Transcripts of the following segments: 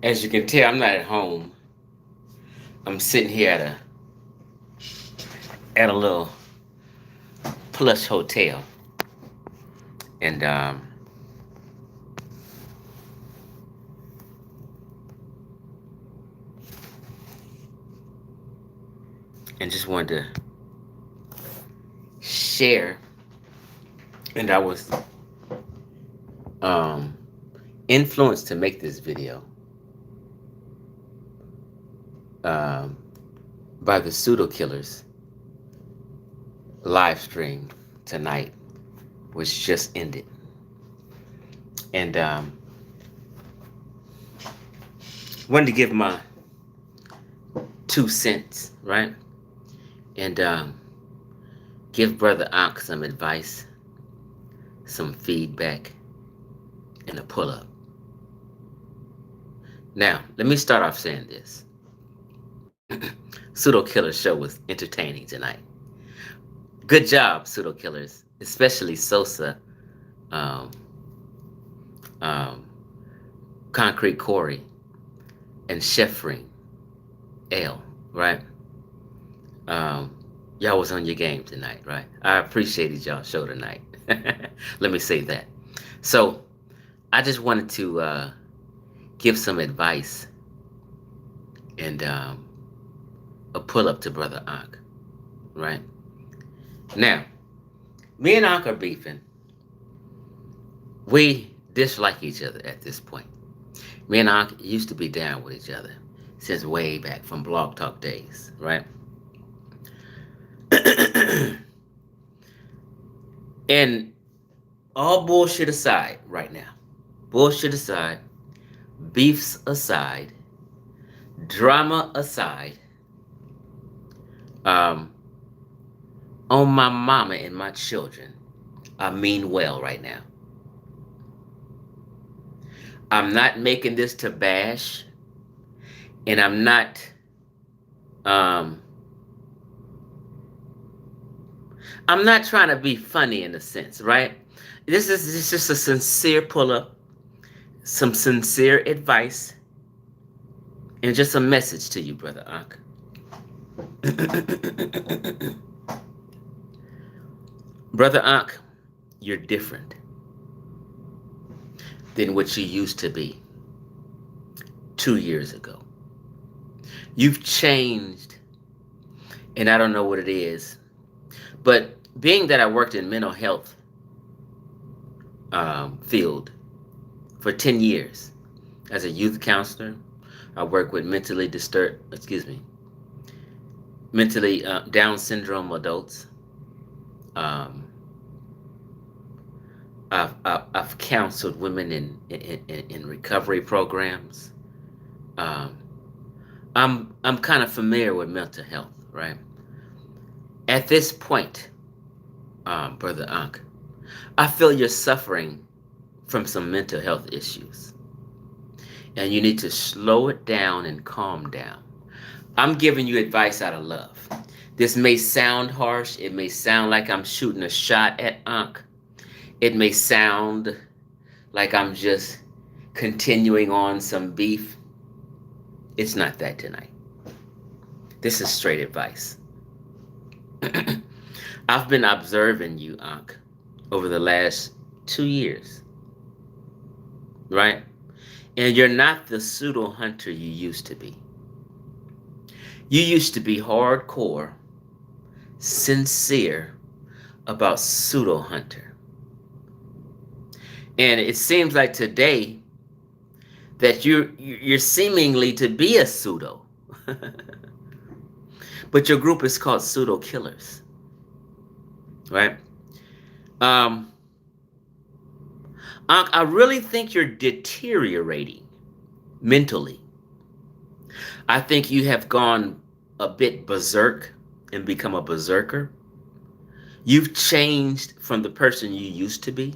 As you can tell, I'm not at home. I'm sitting here at a little plush hotel, and just wanted to share. And I was um, influenced to make this video um, by the pseudo killers live stream tonight, which just ended. And wanted to give my 2 cents, right? And give Brother Ankh some advice, some feedback, and a pull up. Now, let me start off saying this. Pseudo Killer show was entertaining tonight. Good job, Pseudo Killers, especially Sosa, um, um, Concrete Corey, and Sheffring L, right? Y'all was on your game tonight, right? I appreciated y'all show tonight. Let me say that. So I just wanted to give some advice and a pull up to Brother Ankh, right? Now, me and Ankh are beefing. We dislike each other at this point. Me and Ankh used to be down with each other since way back from Blog Talk days, right? And all bullshit aside right now, bullshit aside, beefs aside, drama aside, on my mama and my children, I mean well right now. I'm not making this to bash, and I'm not trying to be funny in a sense, right? This is just a sincere pull up, some sincere advice, and just a message to you, Brother Ankh. Brother Ankh, you're different than what you used to be 2 years ago. You've changed, and I don't know what it is, but being that I worked in mental health field for 10 years as a youth counselor, I work with mentally Down syndrome adults. I've counseled women in recovery programs. I'm kind of familiar with mental health, right? At this point, Brother Ankh, I feel you're suffering from some mental health issues, and you need to slow it down and calm down. I'm giving you advice out of love. This may sound harsh. It may sound like I'm shooting a shot at Ankh. It may sound like I'm just continuing on some beef. It's not that tonight. This is straight advice. I've been observing you, Ankh, over the last 2 years, right? And you're not the pseudo hunter you used to be. You used to be hardcore, sincere about pseudo hunter. And it seems like today that you're seemingly to be a pseudo. But your group is called Pseudo Killers, right? Ankh, I really think you're deteriorating mentally. I think you have gone a bit berserk and become a berserker. You've changed from the person you used to be.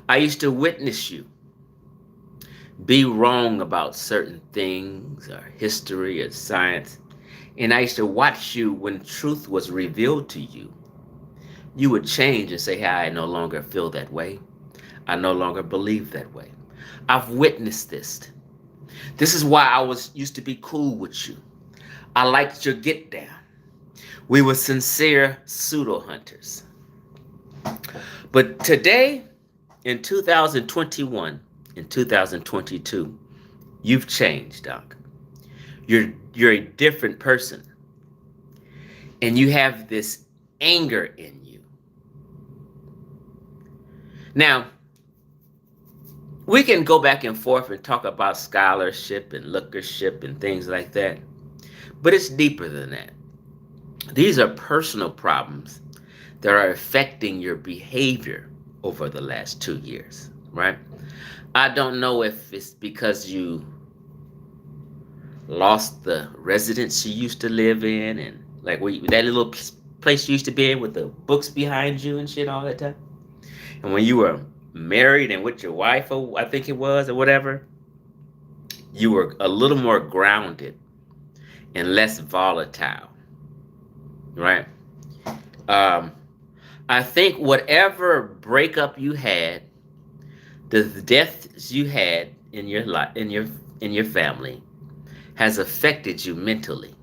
I used to witness you be wrong about certain things or history or science. And I used to watch you when truth was revealed to you. you would change and say, hey, I no longer feel that way. I no longer believe that way. I've witnessed this. This is why I was used to be cool with you. I liked your get down. We were sincere pseudo hunters. But today, in 2021, in 2022, you've changed, Doc. You're a different person. And you have this anger in you. Now, we can go back and forth and talk about scholarship and lookership and things like that. But it's deeper than that. These are personal problems that are affecting your behavior over the last 2 years, right? I don't know if it's because you lost the residence you used to live in and like that little place you used to be in with the books behind you and shit all that time. And when you were married and with your wife, or I think it was, or whatever, you were a little more grounded and less volatile, right? Um, I think whatever breakup you had, the deaths you had in your life, in your family, has affected you mentally.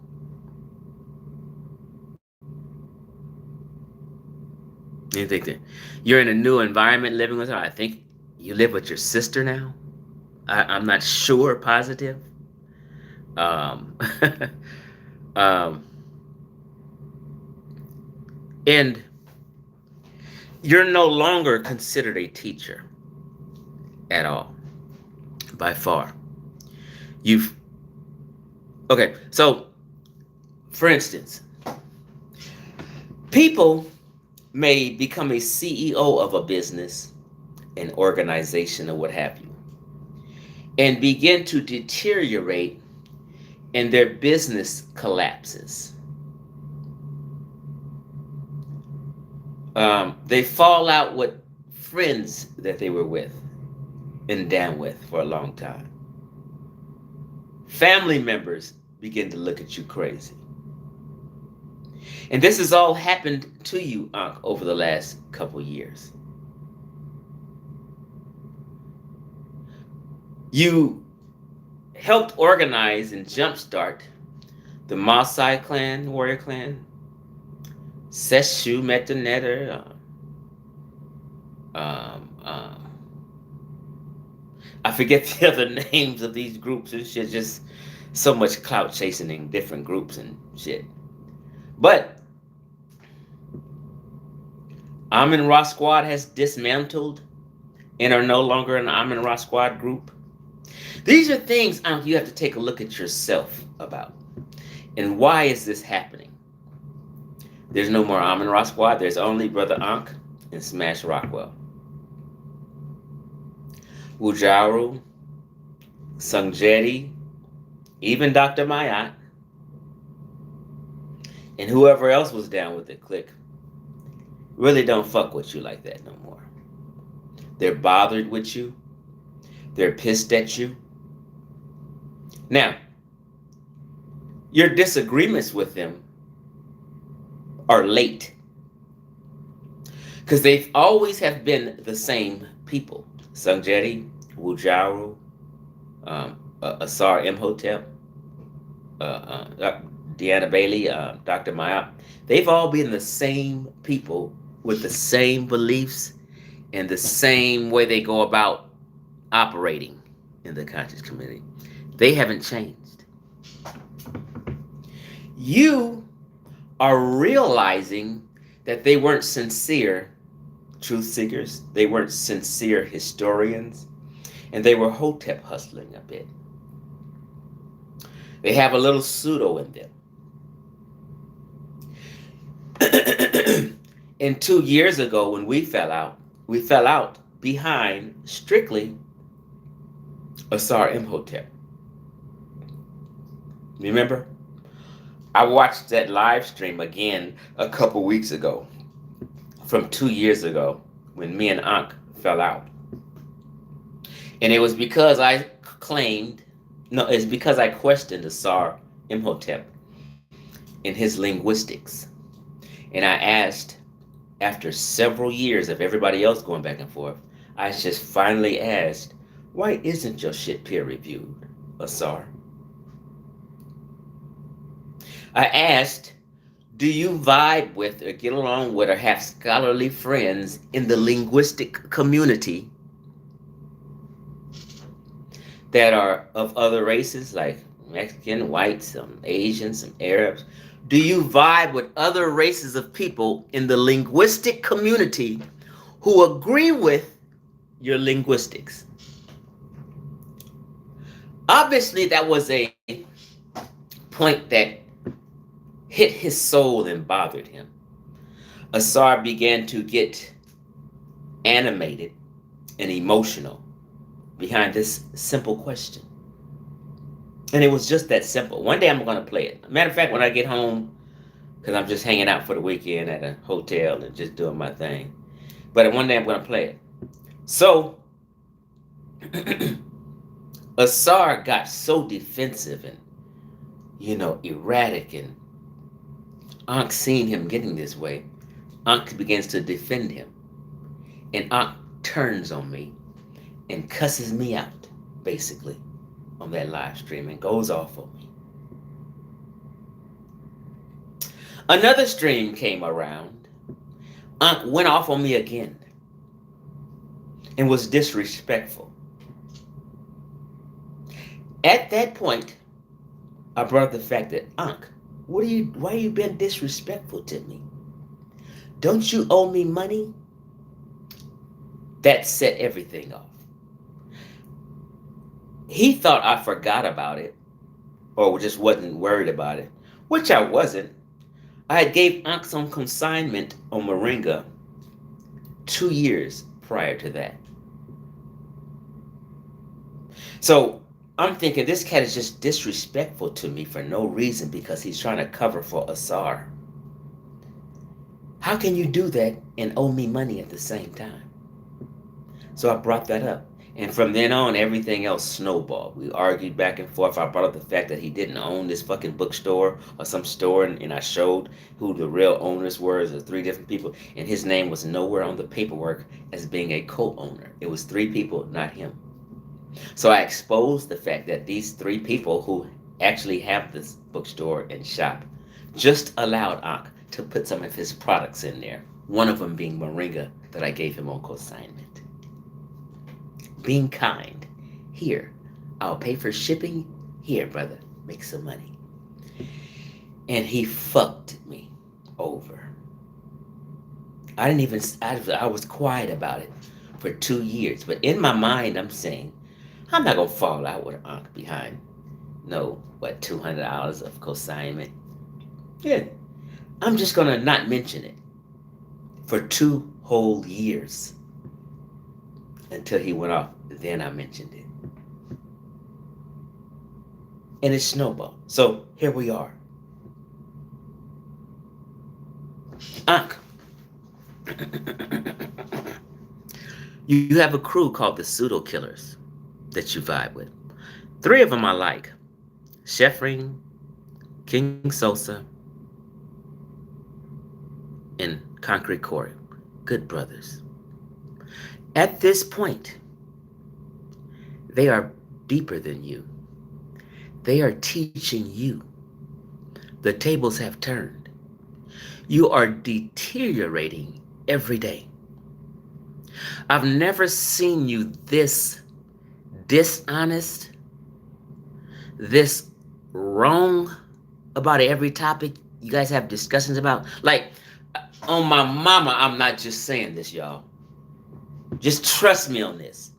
You think that you're in a new environment living with her? I think you live with your sister now. I'm not sure, positive. Um, um, and you're no longer considered a teacher at all, by far. You've okay. So, for instance, people may become a CEO of a business, an organization, or what have you, and begin to deteriorate, and their business collapses. They fall out with friends that they were with and down with for a long time. Family members begin to look at you crazy. And this has all happened to you, Ankh, over the last couple years. You helped organize and jumpstart the Maasai clan, warrior clan, Seshu Metanetter, I forget the other names of these groups and shit, just so much clout chasing in different groups and shit. But Amin Ra Squad has dismantled and are no longer an Amin Ra Squad group. These are things you have to take a look at yourself about. And why is this happening? There's no more Amin Ra Squad. There's only Brother Ankh and Smash Rockwell. Wujaru, Sungjetty, even Dr. Mayat, and whoever else was down with the clique really don't fuck with you like that no more. They're bothered with you. They're pissed at you. Now, your disagreements with them are late because they've always have been the same people. Sungjetty, Wujaru, Asar Imhotep, Deanna Bailey, Dr. Maya. They've all been the same people with the same beliefs and the same way they go about operating in the conscious community. They haven't changed. You are realizing that they weren't sincere truth seekers, they weren't sincere historians, and they were Hotep hustling a bit. They have a little pseudo in them. And 2 years ago when we fell out behind strictly Asar Imhotep. Remember? I watched that live stream again a couple weeks ago from 2 years ago when me and Ankh fell out. And it was because it's because I questioned Asar Imhotep in his linguistics. And I asked, After several years of everybody else going back and forth, I just finally asked, why isn't your shit peer reviewed, Asar? I asked, do you vibe with or get along with or have scholarly friends in the linguistic community that are of other races like Mexican, white, some Asian, some Arabs? Do you vibe with other races of people in the linguistic community who agree with your linguistics? Obviously, that was a point that hit his soul and bothered him. Asar began to get animated and emotional behind this simple question. And it was just that simple. One day I'm going to play it. Matter of fact, when I get home, because I'm just hanging out for the weekend at a hotel and just doing my thing. But one day I'm going to play it. So, Asar got so defensive and, erratic, and Ankh seen him getting this way. Ankh begins to defend him. And Ankh turns on me and cusses me out, basically, on that live stream and goes off on me. Another stream came around. Ankh went off on me again and was disrespectful. At that point, I brought up the fact that, Ankh, why you been disrespectful to me? Don't you owe me money? That set everything off. He thought I forgot about it or just wasn't worried about it, which I wasn't. I had gave Ankh some consignment on Moringa 2 years prior to that. So I'm thinking this cat is just disrespectful to me for no reason because he's trying to cover for Asar. How can you do that and owe me money at the same time? So I brought that up. And from then on, everything else snowballed. We argued back and forth. I brought up the fact that he didn't own this fucking bookstore or some store, and I showed who the real owners were. There's 3 different people, and his name was nowhere on the paperwork as being a co-owner. It was 3 people, not him. So I exposed the fact that these 3 people who actually have this bookstore and shop just allowed Ankh to put some of his products in there. One of them being Moringa that I gave him on consignment. Being kind. Here, I'll pay for shipping. Here, brother, make some money. And he fucked me over. I was quiet about it for 2 years. But in my mind, I'm saying, I'm not going to fall out with Ankh behind $200 of consignment. Yeah. I'm just going to not mention it for 2 whole years. Until he went off, then I mentioned it. And it snowballed. So here we are. Ankh. You have a crew called the Pseudo Killers that you vibe with. 3 of them I like. Chefring, King Sosa, and Concrete Corey. Good brothers. At this point, they are deeper than you. They are teaching you. The tables have turned. You are deteriorating every day. I've never seen you this dishonest, this wrong about every topic you guys have discussions about. Like, on my mama, I'm not just saying this, y'all. Just trust me on this.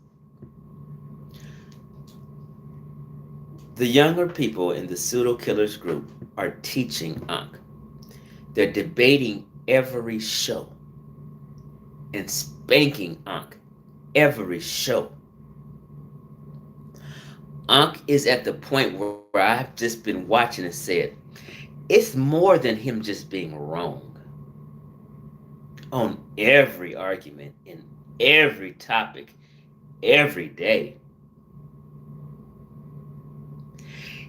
The younger people in the Pseudo Killers group are teaching Ankh. They're debating every show and spanking Ankh every show. Ankh is at the point where I've just been watching and said, it's more than him just being wrong on every argument in every topic, every day.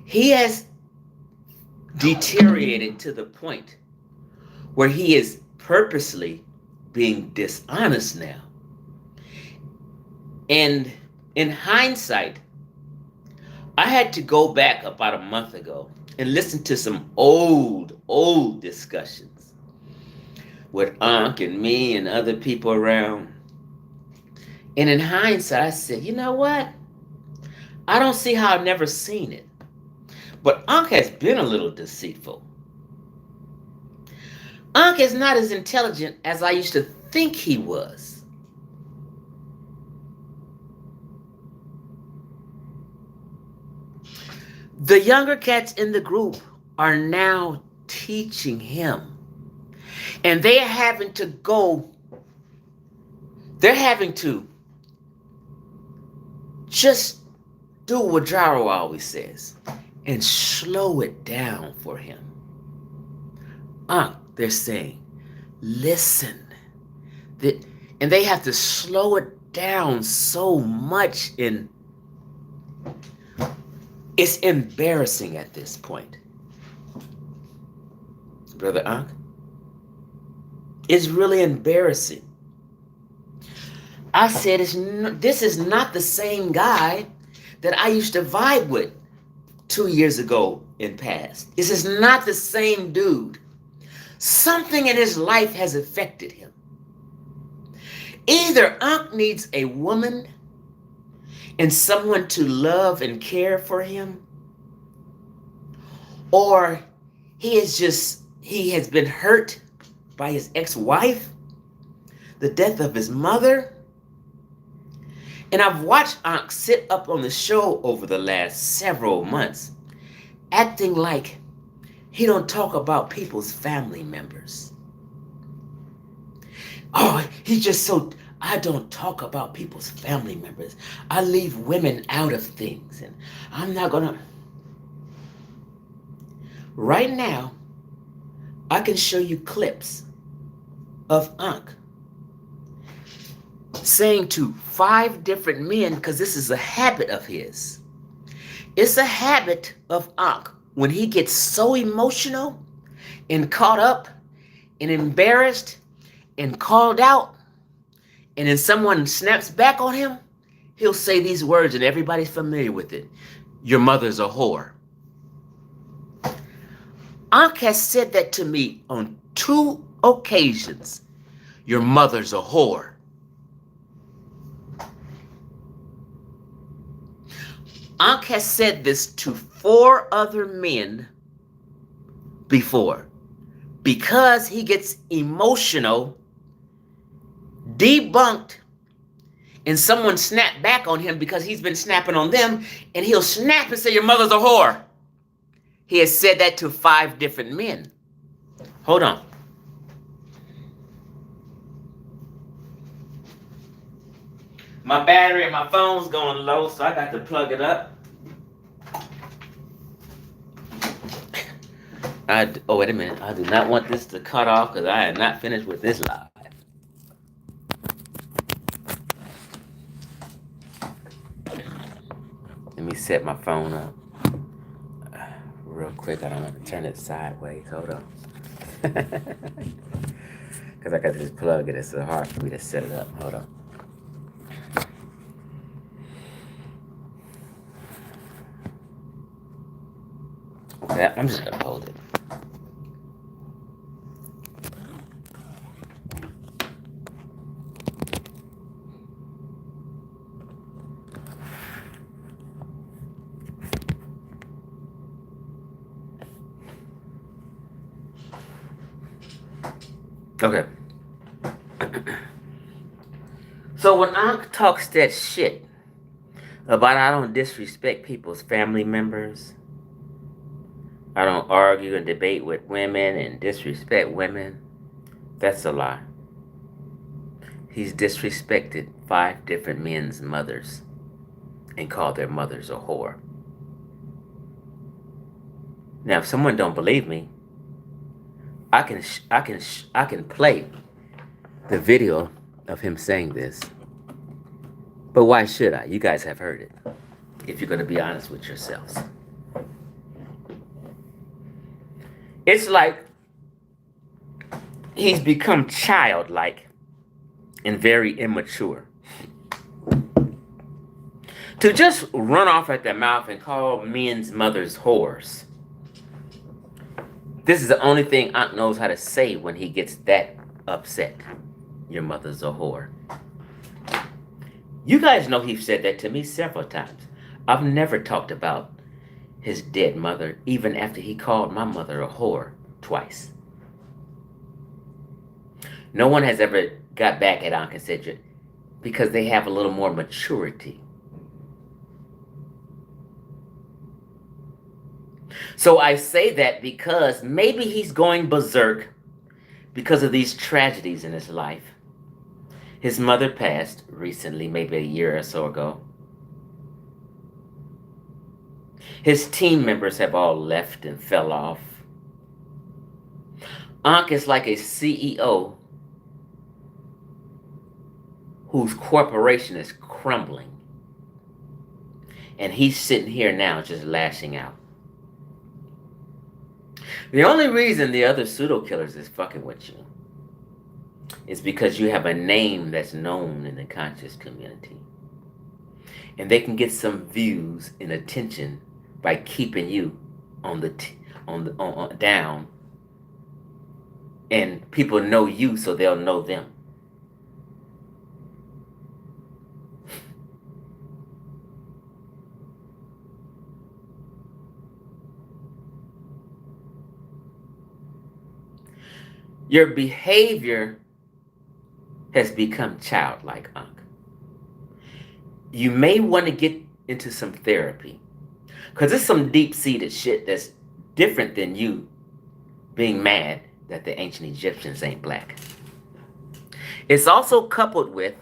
He has deteriorated to the point where he is purposely being dishonest now. And in hindsight, I had to go back about a month ago and listen to some old discussions with Ankh and me and other people around. And in hindsight, I said, you know what? I don't see how I've never seen it. But Ankh has been a little deceitful. Ankh is not as intelligent as I used to think he was. The younger cats in the group are now teaching him. And they're having to just do what Jaro always says and slow it down for him. They're saying, listen. And they have to slow it down so much, and it's embarrassing at this point. Brother Ankh, it's really embarrassing. I said, this is not the same guy that I used to vibe with 2 years ago in past. This is not the same dude. Something in his life has affected him. Either Ankh needs a woman and someone to love and care for him, or he has been hurt by his ex-wife, the death of his mother. And I've watched Ankh sit up on the show over the last several months, acting like he don't talk about people's family members. Oh, he's just so, I don't talk about people's family members. I leave women out of things, and I'm not gonna. Right now, I can show you clips of Ankh saying to 5 different men, because this is a habit of his. It's a habit of Ankh. When he gets so emotional and caught up and embarrassed and called out, and then someone snaps back on him, he'll say these words, and everybody's familiar with it. Your mother's a whore. Ankh has said that to me on 2 occasions. Your mother's a whore. Ankh has said this to 4 other men before. Because he gets emotional, debunked, and someone snapped back on him because he's been snapping on them, and he'll snap and say, your mother's a whore. He has said that to 5 different men. Hold on. My battery in my phone's going low, so I got to plug it up. Oh, wait a minute. I do not want this to cut off because I am not finished with this live. Let me set my phone up real quick. I don't want to turn it sideways. Hold on. Because I got to just plug it. It's so hard for me to set it up. Hold on. Okay, I'm just going to hold it. Okay. So when Ankh talks that shit about I don't disrespect people's family members, I don't argue and debate with women and disrespect women, that's a lie. He's disrespected 5 different men's mothers and called their mothers a whore. Now, if someone don't believe me, I can play the video of him saying this. But why should I? You guys have heard it. If you're going to be honest with yourselves. It's like he's become childlike and very immature. To just run off at the mouth and call men's mothers whores. This is the only thing Ankh knows how to say when he gets that upset. Your mother's a whore. You guys know he said that to me several times. I've never talked about his dead mother, even after he called my mother a whore twice. No one has ever got back at Ankh and said, because they have a little more maturity. So I say that because maybe he's going berserk because of these tragedies in his life. His mother passed recently, maybe a year or so ago. His team members have all left and fell off. Ankh is like a CEO whose corporation is crumbling. And he's sitting here now just lashing out. The only reason the other pseudo killers is fucking with you is because you have a name that's known in the conscious community. And they can get some views and attention by keeping you on down. And people know you, so they'll know them. Your behavior has become childlike, Ankh. You may want to get into some therapy, because it's some deep-seated shit that's different than you being mad that the ancient Egyptians ain't black. It's also coupled with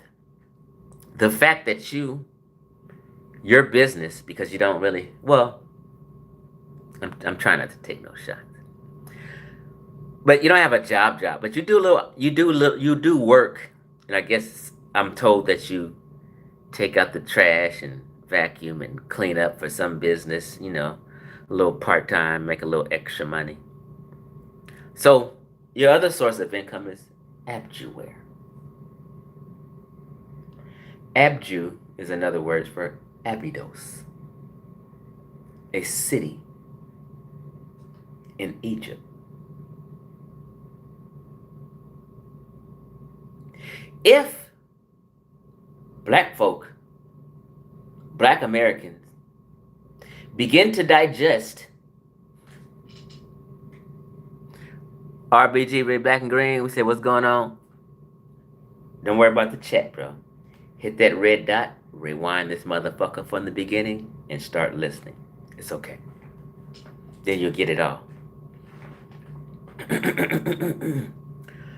the fact that your business, because you don't really, well, I'm trying not to take no shots. But you don't have a job, but you do work, and I guess I'm told that you take out the trash and vacuum and clean up for some business, a little part-time, make a little extra money. So your other source of income is abjuware. Abju is another word for Abydos, a city in Egypt. If black folk, black Americans, begin to digest RBG, Red, Black, and Green, we say, what's going on? Don't worry about the chat, bro. Hit that red dot, rewind this motherfucker from the beginning, and start listening. It's okay. Then you'll get it all.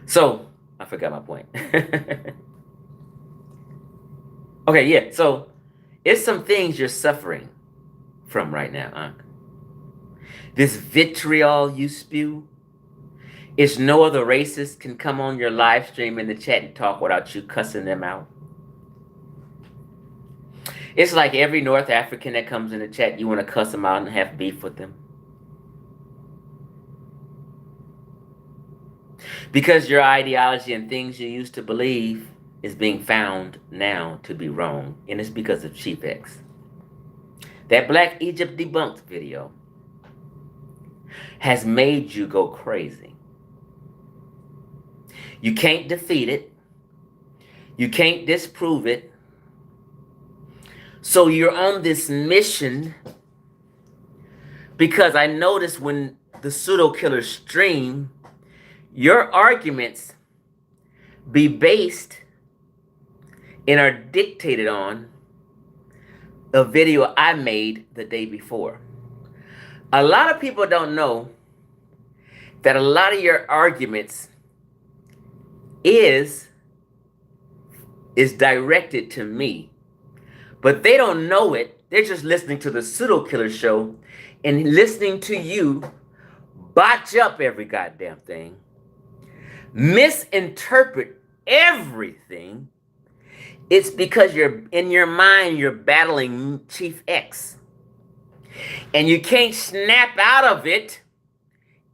So, I forgot my point. Okay, yeah. So, it's some things you're suffering from right now, Ankh. This vitriol you spew, it's no other racist can come on your live stream in the chat and talk without you cussing them out. It's like every North African that comes in the chat, you want to cuss them out and have beef with them. Because your ideology and things you used to believe is being found now to be wrong. And it's because of Chief X. That Black Egypt Debunked video has made you go crazy. You can't defeat it. You can't disprove it. So you're on this mission, because I noticed when the pseudo killers stream, your arguments be based and are dictated on a video I made the day before. A lot of people don't know that a lot of your arguments is directed to me, but they don't know it. They're just listening to the pseudo killer show and listening to you botch up every goddamn thing, misinterpret everything. It's because you're in your mind, you're battling Chief X, and you can't snap out of it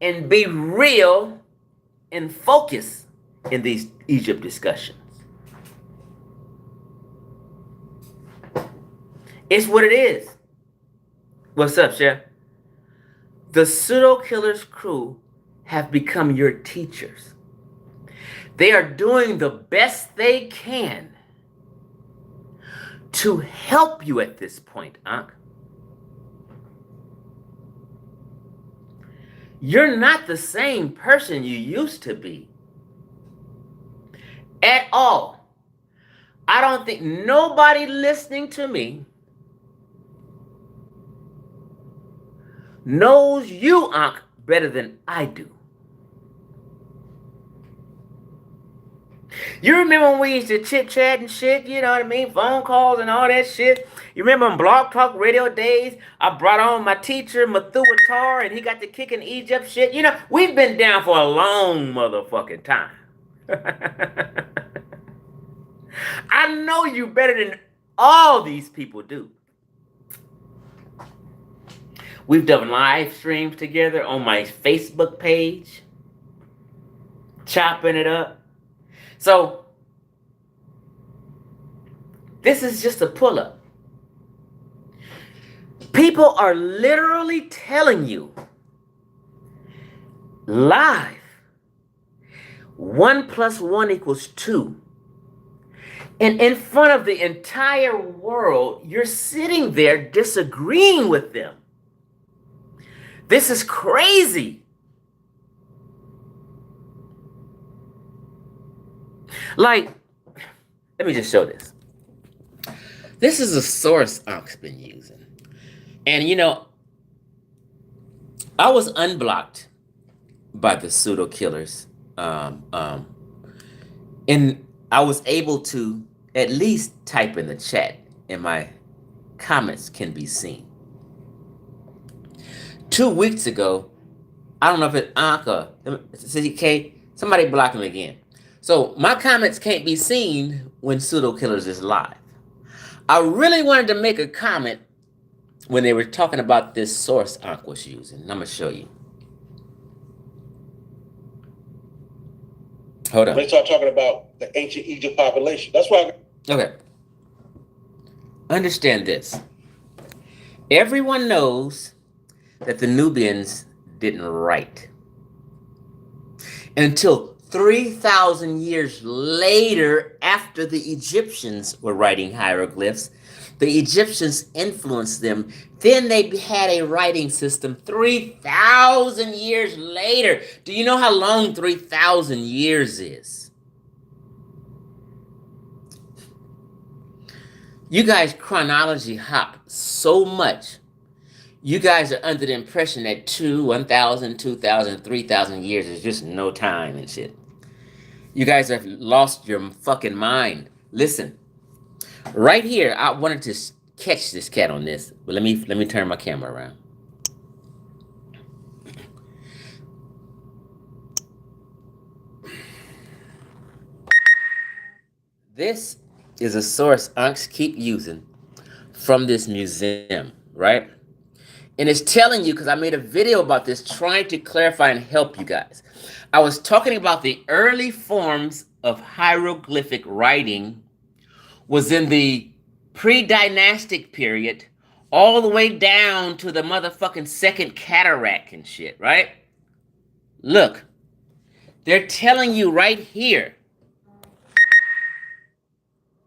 and be real and focus in these Egypt discussions. It's what it is. What's up, Chef? The pseudo killer's crew have become your teachers. They are doing the best they can to help you at this point, Ankh. You're not the same person you used to be. At all. I don't think nobody listening to me knows you, Ankh, better than I do. You remember when we used to chit chat and shit, you know what I mean? Phone calls and all that shit. You remember on Blog Talk Radio days? I brought on my teacher, Mathuatar, and he got to kicking Egypt shit. You know, we've been down for a long motherfucking time. I know you better than all these people do. We've done live streams together on my Facebook page, chopping it up. So, this is just a pull-up. People are literally telling you live 1 + 1 = 2. And in front of the entire world, you're sitting there disagreeing with them. This is crazy. Like, let me just show this. This is a source Ankh's been using. And you know, I was unblocked by the pseudo killers. And I was able to at least type in the chat, and my comments can be seen. 2 weeks ago, I don't know if it's Ankh or CK, somebody blocked him again. So my comments can't be seen when pseudo killers is live. I really wanted to make a comment when they were talking about this source Ankh was using. I'm gonna show you. Hold on. They start talking about the ancient Egypt population. That's why. Okay. Understand this. Everyone knows that the Nubians didn't write until 3,000 years later, after the Egyptians were writing hieroglyphs. The Egyptians influenced them. Then they had a writing system 3,000 years later. Do you know how long 3,000 years is? You guys chronology hop so much. You guys are under the impression that 1,000, 2,000, 3,000 years is just no time and shit. You guys have lost your fucking mind. Listen, right here, I wanted to catch this cat on this, but let me turn my camera around. This is a source Ankhs keep using from this museum, right? And it's telling you, because I made a video about this, trying to clarify and help you guys. I was talking about the early forms of hieroglyphic writing was in the pre-dynastic period, all the way down to the motherfucking second cataract and shit, right? Look, they're telling you right here,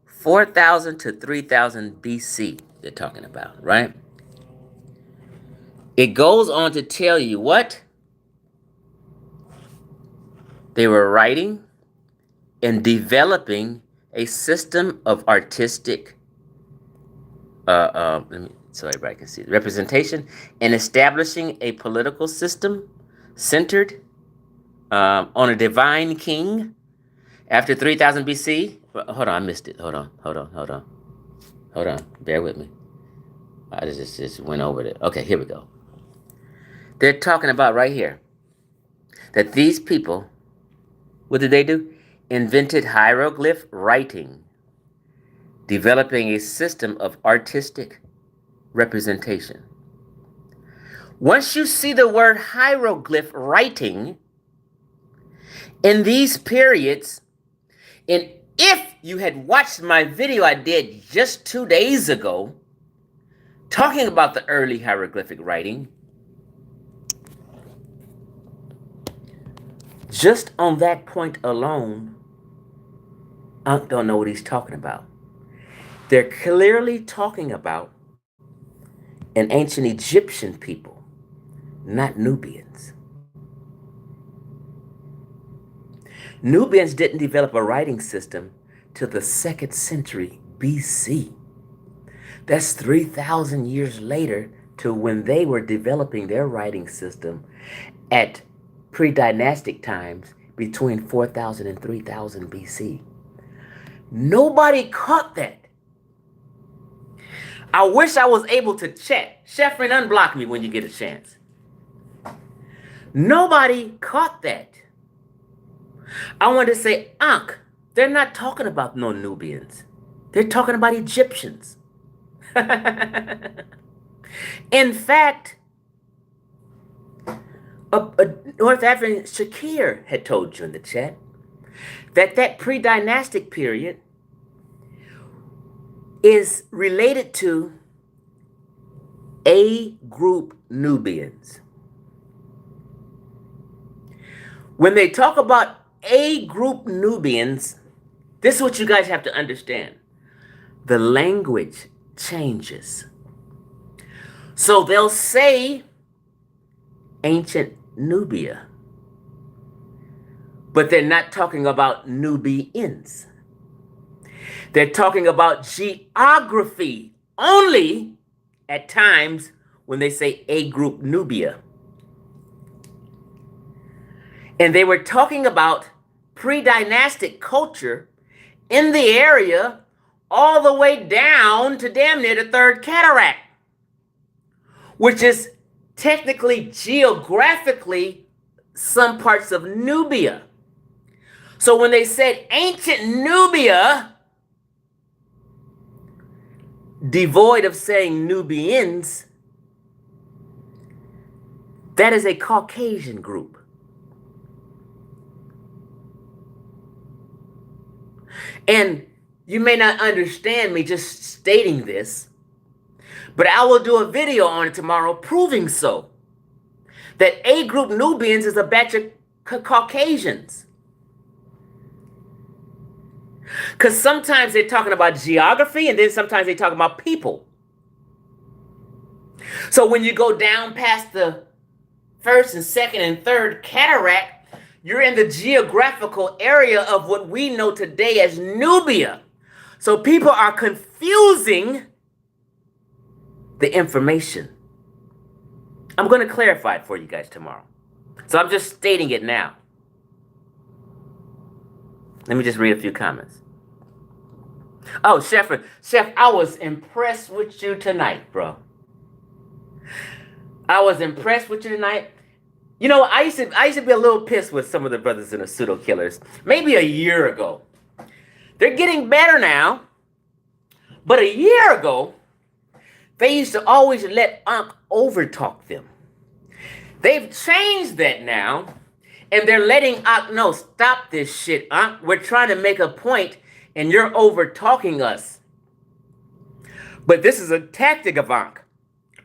4,000 to 3,000 BC, they're talking about, right? It goes on to tell you what? They were writing and developing a system of artistic, so everybody can see the representation, and establishing a political system centered on a divine king after 3,000 BC. Hold on, I missed it. Hold on. Bear with me. I just went over it. Okay, here we go. They're talking about right here that these people, what did they do? Invented hieroglyph writing, developing a system of artistic representation. Once you see the word hieroglyph writing in these periods, and if you had watched my video I did just 2 days ago Talking about the early hieroglyphic writing, just on that point alone, Ankh don't know what he's talking about. They're clearly talking about an ancient Egyptian people, not Nubians. Nubians didn't develop a writing system till the 2nd century BC. That's 3,000 years later to when they were developing their writing system at pre-dynastic times between 4,000 and 3,000 BC. Nobody caught that. I wish I was able to check. Sheffrin, unblock me when you get a chance. Nobody caught that. I wanted to say, Ankh, they're not talking about no Nubians. They're talking about Egyptians. In fact, a North African Shakir had told you in the chat that pre-dynastic period is related to A group Nubians. When they talk about A group Nubians, this is what you guys have to understand. The language changes. So they'll say ancient Nubia, but they're not talking about Nubians. They're talking about geography only at times when they say A group Nubia. And they were talking about pre-dynastic culture in the area all the way down to damn near the Third Cataract, which is technically geographically some parts of Nubia. So when they said ancient Nubia, devoid of saying Nubians, that is a Caucasian group. And you may not understand me just stating this, but I will do a video on it tomorrow proving so. That A group Nubians is a batch of Caucasians. Because sometimes they're talking about geography and then sometimes they're talking about people. So when you go down past the First and Second and Third Cataract, you're in the geographical area of what we know today as Nubia. So people are confusing the information. I'm going to clarify it for you guys tomorrow. So I'm just stating it now. Let me just read a few comments. Oh, Chef, I was impressed with you tonight, bro. I was impressed with you tonight. You know, I used to be a little pissed with some of the brothers in the pseudo killers, maybe a year ago. They're getting better now, but a year ago, they used to always let Ankh overtalk them. They've changed that now, and they're letting Ankh know, stop this shit, Ankh. We're trying to make a point, and you're overtalking us. But this is a tactic of Ankh.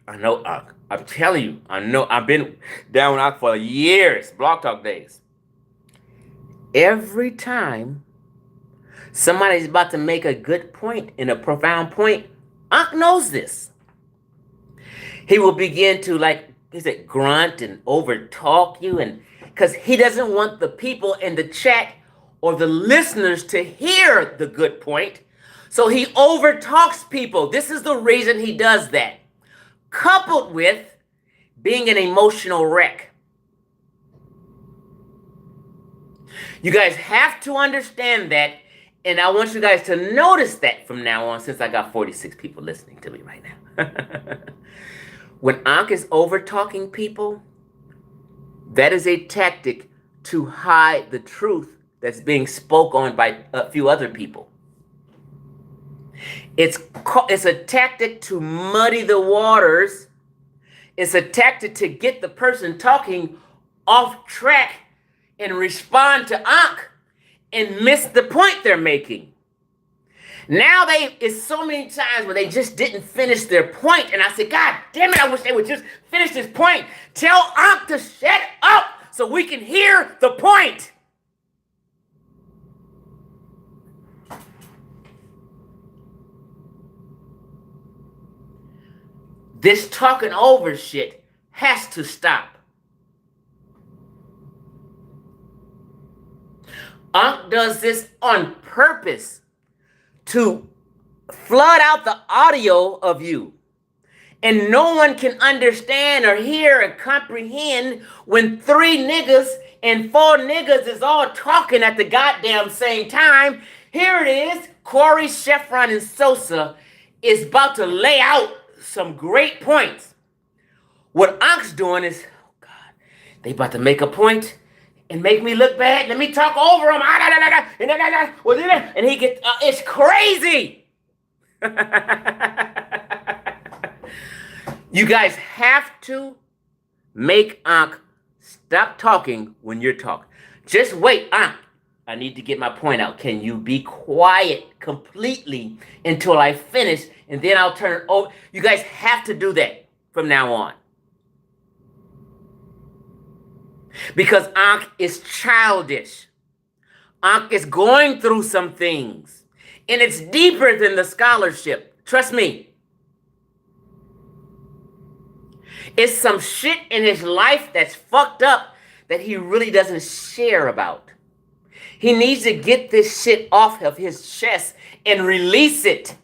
I know Ankh. I'm telling you, I know. I've been down with Ankh for years, Blog Talk days. Every time somebody's about to make a good point and a profound point, Ankh knows this. He will begin to, like, he said, grunt and overtalk you, and because he doesn't want the people in the chat or the listeners to hear the good point. So he overtalks people. This is the reason he does that. Coupled with being an emotional wreck. You guys have to understand that, and I want you guys to notice that from now on, since I got 46 people listening to me right now. When Ankh is over-talking people, that is a tactic to hide the truth that's being spoke on by a few other people. It's a tactic to muddy the waters. It's a tactic to get the person talking off track and respond to Ankh and miss the point they're making. Now it's so many times where they just didn't finish their point. And I said, God damn it, I wish they would just finish this point. Tell Ankh to shut up so we can hear the point. This talking over shit has to stop. Ankh does this on purpose to flood out the audio of you. And no one can understand or hear or comprehend when 3 niggas and 4 niggas is all talking at the goddamn same time. Here it is. Corey, Sheffron, and Sosa is about to lay out some great points. What Ankh's doing is, oh God, they about to make a point and make me look bad. Let me talk over him. And he gets, it's crazy. You guys have to make Ankh stop talking when you're talking. Just wait, Ankh. I need to get my point out. Can you be quiet completely until I finish, and then I'll turn it over? You guys have to do that from now on. Because Ankh is childish. Ankh is going through some things. And it's deeper than the scholarship. Trust me. It's some shit in his life that's fucked up that he really doesn't share about. He needs to get this shit off of his chest and release it.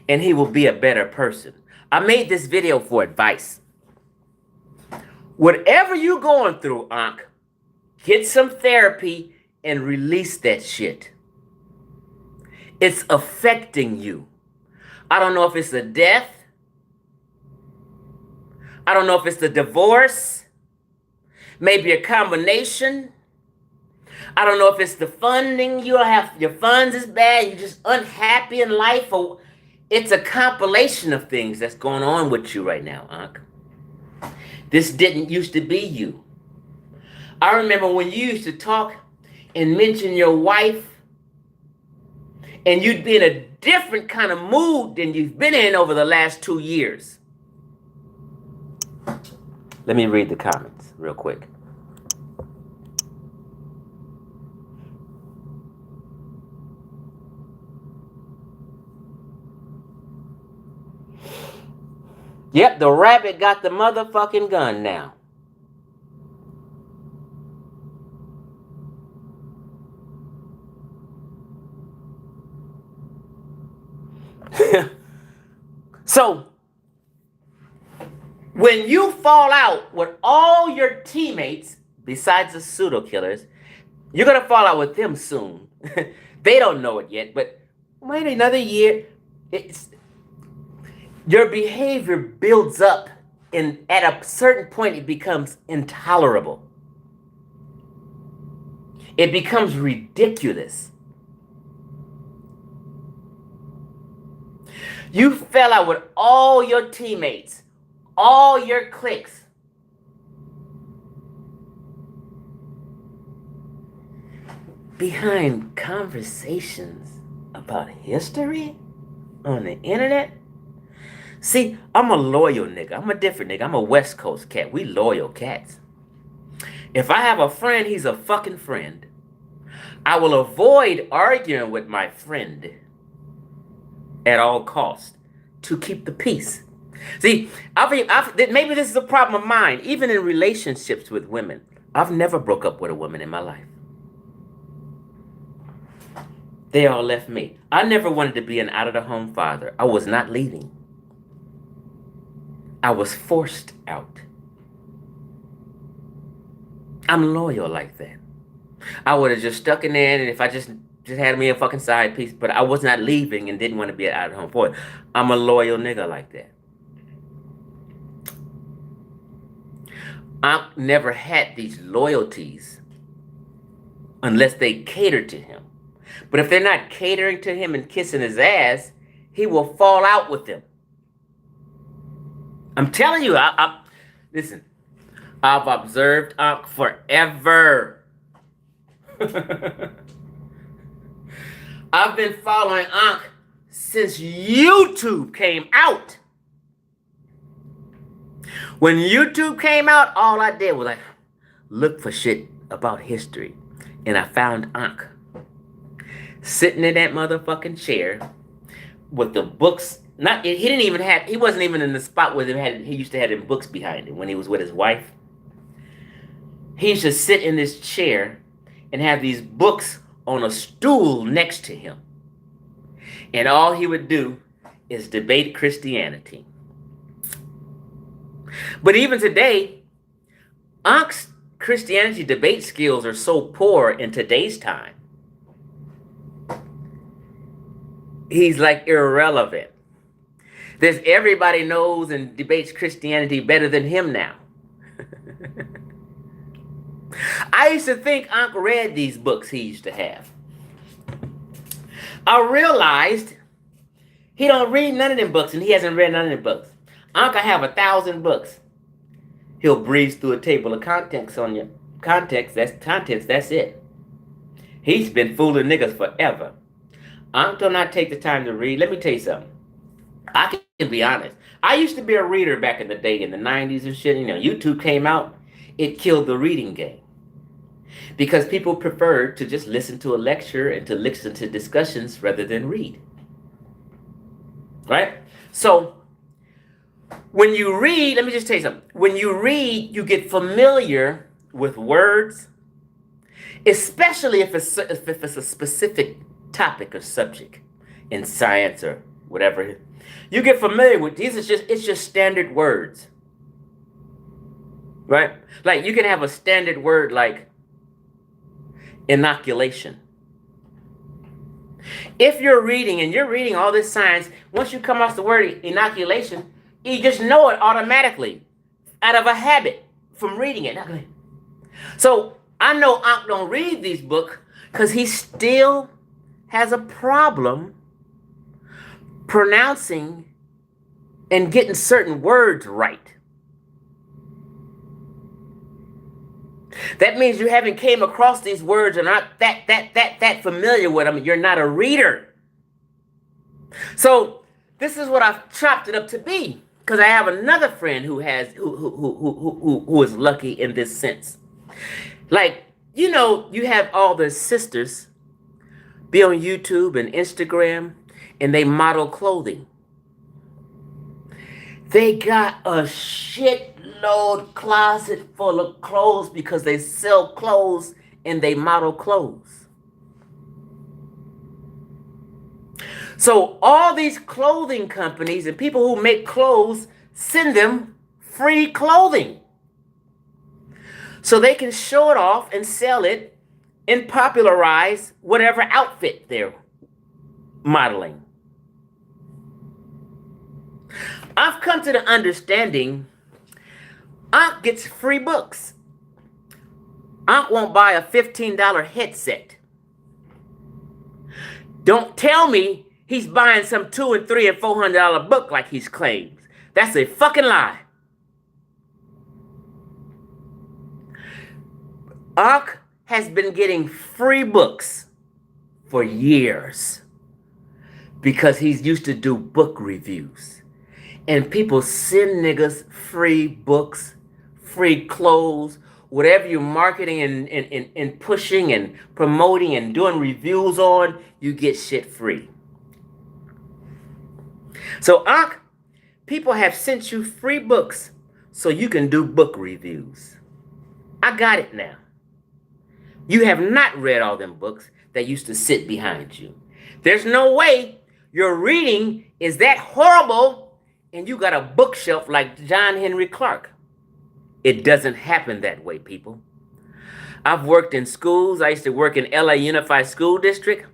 And he will be a better person. I made this video for advice. Whatever you're going through, Ankh, get some therapy and release that shit. It's affecting you. I don't know if it's a death. I don't know if it's the divorce. Maybe a combination. I don't know if it's the funding. You have your funds is bad. You're just unhappy in life. Or it's a compilation of things that's going on with you right now, Ankh. This didn't used to be you. I remember when you used to talk and mention your wife, and you'd be in a different kind of mood than you've been in over the last 2 years. Let me read the comments real quick. Yep, the rabbit got the motherfucking gun now. So, when you fall out with all your teammates, besides the pseudo killers, you're going to fall out with them soon. They don't know it yet, but wait another year. Your behavior builds up, and at a certain point, it becomes intolerable. It becomes ridiculous. You fell out with all your teammates, all your cliques. Behind conversations about history on the internet? See, I'm a loyal nigga. I'm a different nigga. I'm a West Coast cat. We loyal cats. If I have a friend, he's a fucking friend. I will avoid arguing with my friend at all costs to keep the peace. See, maybe this is a problem of mine. Even in relationships with women, I've never broke up with a woman in my life. They all left me. I never wanted to be an out-of-the-home father. I was not leaving. I was forced out. I'm loyal like that. I would have just stuck in there, and if I just had me a fucking side piece, but I was not leaving and didn't want to be an out-of-home boy. I'm a loyal nigga like that. I never had these loyalties unless they catered to him. But if they're not catering to him and kissing his ass, he will fall out with them. I'm telling you, listen, I've observed Ankh forever. I've been following Ankh since YouTube came out. When YouTube came out, all I did was like look for shit about history. And I found Ankh sitting in that motherfucking chair with the books. He wasn't even in the spot where he used to have them books behind him when he was with his wife. He used to sit in this chair and have these books on a stool next to him. And all he would do is debate Christianity. But even today, Ankh's Christianity debate skills are so poor in today's time. He's like irrelevant. Everybody knows and debates Christianity better than him now. I used to think Ankh read these books he used to have. I realized he don't read none of them books, and he hasn't read none of them books. Ankh have 1,000 books. He'll breeze through a table of contents on your context. That's it. He's been fooling niggas forever. Ankh do not take the time to read. Let me tell you something. I can be honest. I used to be a reader back in the day, in the 90s and shit. You know, YouTube came out. It killed the reading game. Because people preferred to just listen to a lecture and to listen to discussions rather than read. Right? So, when you read, let me just tell you something. When you read, you get familiar with words, especially if it's a specific topic or subject in science or whatever. You get familiar with these. It's just standard words. Right? Like you can have a standard word like inoculation. If you're reading all this science, once you come across the word inoculation, you just know it automatically out of a habit from reading it. So I know Ankh don't read these books because he still has a problem pronouncing and getting certain words right. That means you haven't came across these words and not that familiar with them. You're not a reader. So this is what I've chopped it up to be. Because I have another friend who is lucky in this sense. Like, you know, you have all the sisters be on YouTube and Instagram and they model clothing. They got a shitload closet full of clothes because they sell clothes and they model clothes. So all these clothing companies and people who make clothes send them free clothing. So they can show it off and sell it and popularize whatever outfit they're modeling. I've come to the understanding Ankh gets free books. Ankh won't buy a $15 headset. Don't tell me he's buying some $200 and $300 and $400 book like he claims. That's a fucking lie. Ankh has been getting free books for years because he's used to do book reviews. And people send niggas free books, free clothes, whatever you're marketing and pushing and promoting and doing reviews on, you get shit free. So Ankh, people have sent you free books so you can do book reviews. I got it now. You have not read all them books that used to sit behind you. There's no way your reading is that horrible and you got a bookshelf like John Henry Clark. It doesn't happen that way, people. I've worked in schools. I used to work in LA Unified School District.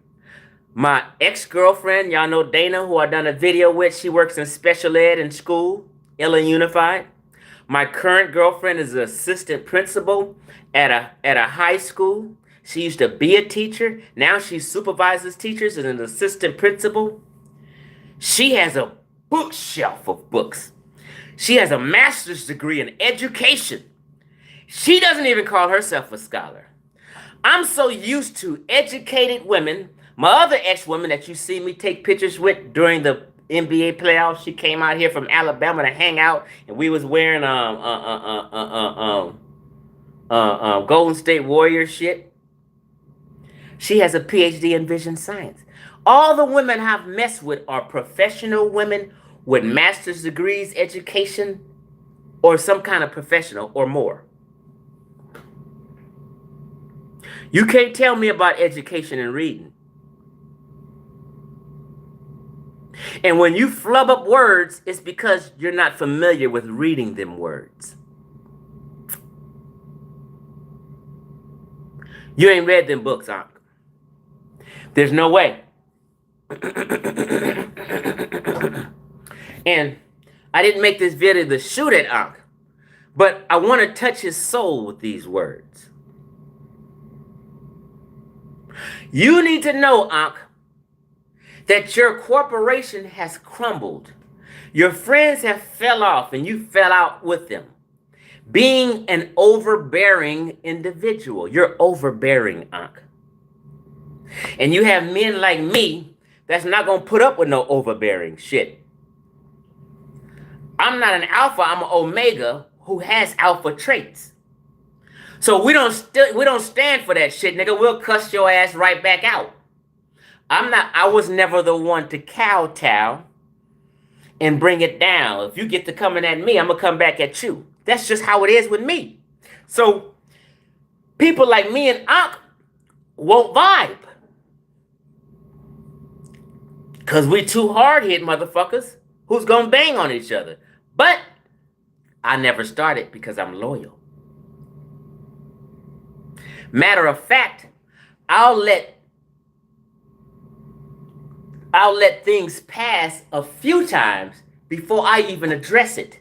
My ex-girlfriend, y'all know Dana, who I done a video with, she works in special ed in school, LA Unified. My current girlfriend is an assistant principal at a high school. She used to be a teacher. Now she supervises teachers and an assistant principal. She has a bookshelf of books. She has a master's degree in education. She doesn't even call herself a scholar. I'm so used to educated women My other ex-woman that you see me take pictures with during the NBA playoffs, she came out here from Alabama to hang out, and we was wearing Golden State Warrior shit. She has a PhD in vision science. All the women I've messed with are professional women with master's degrees, education, or some kind of professional or more. You can't tell me about education and reading. And when you flub up words, it's because you're not familiar with reading them words. You ain't read them books, Ankh. There's no way. And I didn't make this video to shoot at Ankh, but I want to touch his soul with these words. You need to know, Ankh, that your corporation has crumbled. Your friends have fell off and you fell out with them. Being an overbearing individual. You're overbearing, Ankh. And you have men like me that's not going to put up with no overbearing shit. I'm not an alpha, I'm an omega who has alpha traits. So we don't stand for that shit, nigga. We'll cuss your ass right back out. I was never the one to kowtow and bring it down. If you get to coming at me, I'm going to come back at you. That's just how it is with me. So people like me and Ankh won't vibe. Because we two hard-hit motherfuckers who's going to bang on each other. But I never started because I'm loyal. Matter of fact, I'll let things pass a few times before I even address it.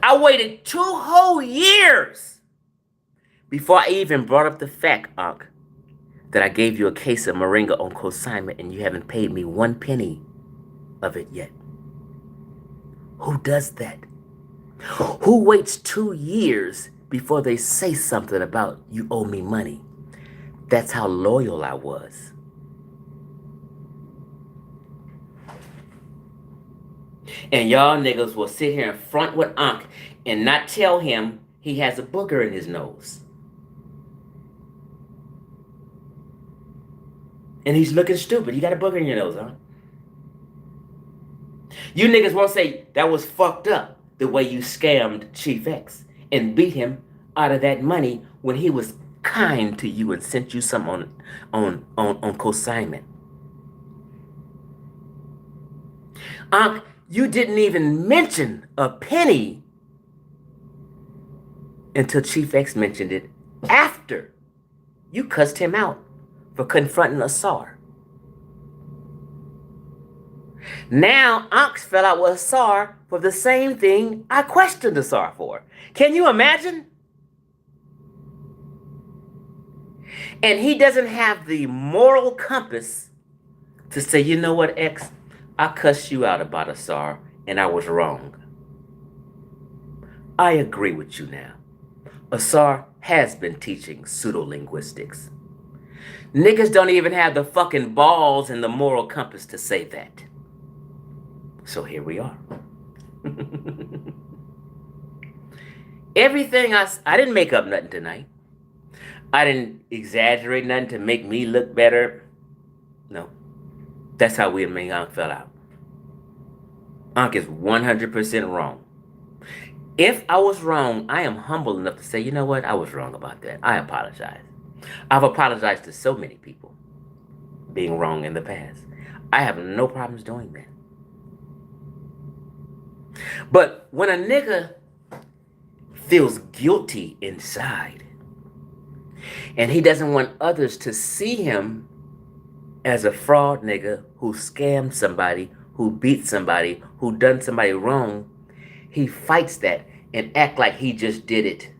I waited 2 whole years before I even brought up the fact, Ankh, that I gave you a case of moringa on consignment and you haven't paid me 1 penny of it yet. Who does that? Who waits 2 years before they say something about you owe me money? That's how loyal I was. And y'all niggas will sit here in front with Ankh and not tell him he has a booger in his nose. And he's looking stupid. You got a booger in your nose, huh? You niggas won't say that was fucked up the way you scammed Chief X and beat him out of that money when he was kind to you and sent you some on consignment. Ankh, you didn't even mention a penny until Chief X mentioned it after you cussed him out for confronting Asar. Now, Ankh fell out with Asar for the same thing I questioned Asar for. Can you imagine? And he doesn't have the moral compass to say, you know what, X? I cussed you out about Asar, and I was wrong. I agree with you now. Asar has been teaching pseudo-linguistics. Niggas don't even have the fucking balls and the moral compass to say that. So here we are. Everything I didn't make up nothing tonight. I didn't exaggerate nothing to make me look better. No. That's how we and me Ankh fell out. Ankh is 100% wrong. If I was wrong, I am humble enough to say, you know what? I was wrong about that. I apologize. I've apologized to so many people being wrong in the past. I have no problems doing that. But when a nigga feels guilty inside and he doesn't want others to see him as a fraud nigga who scammed somebody, who beat somebody, who done somebody wrong, he fights that and act like he just did it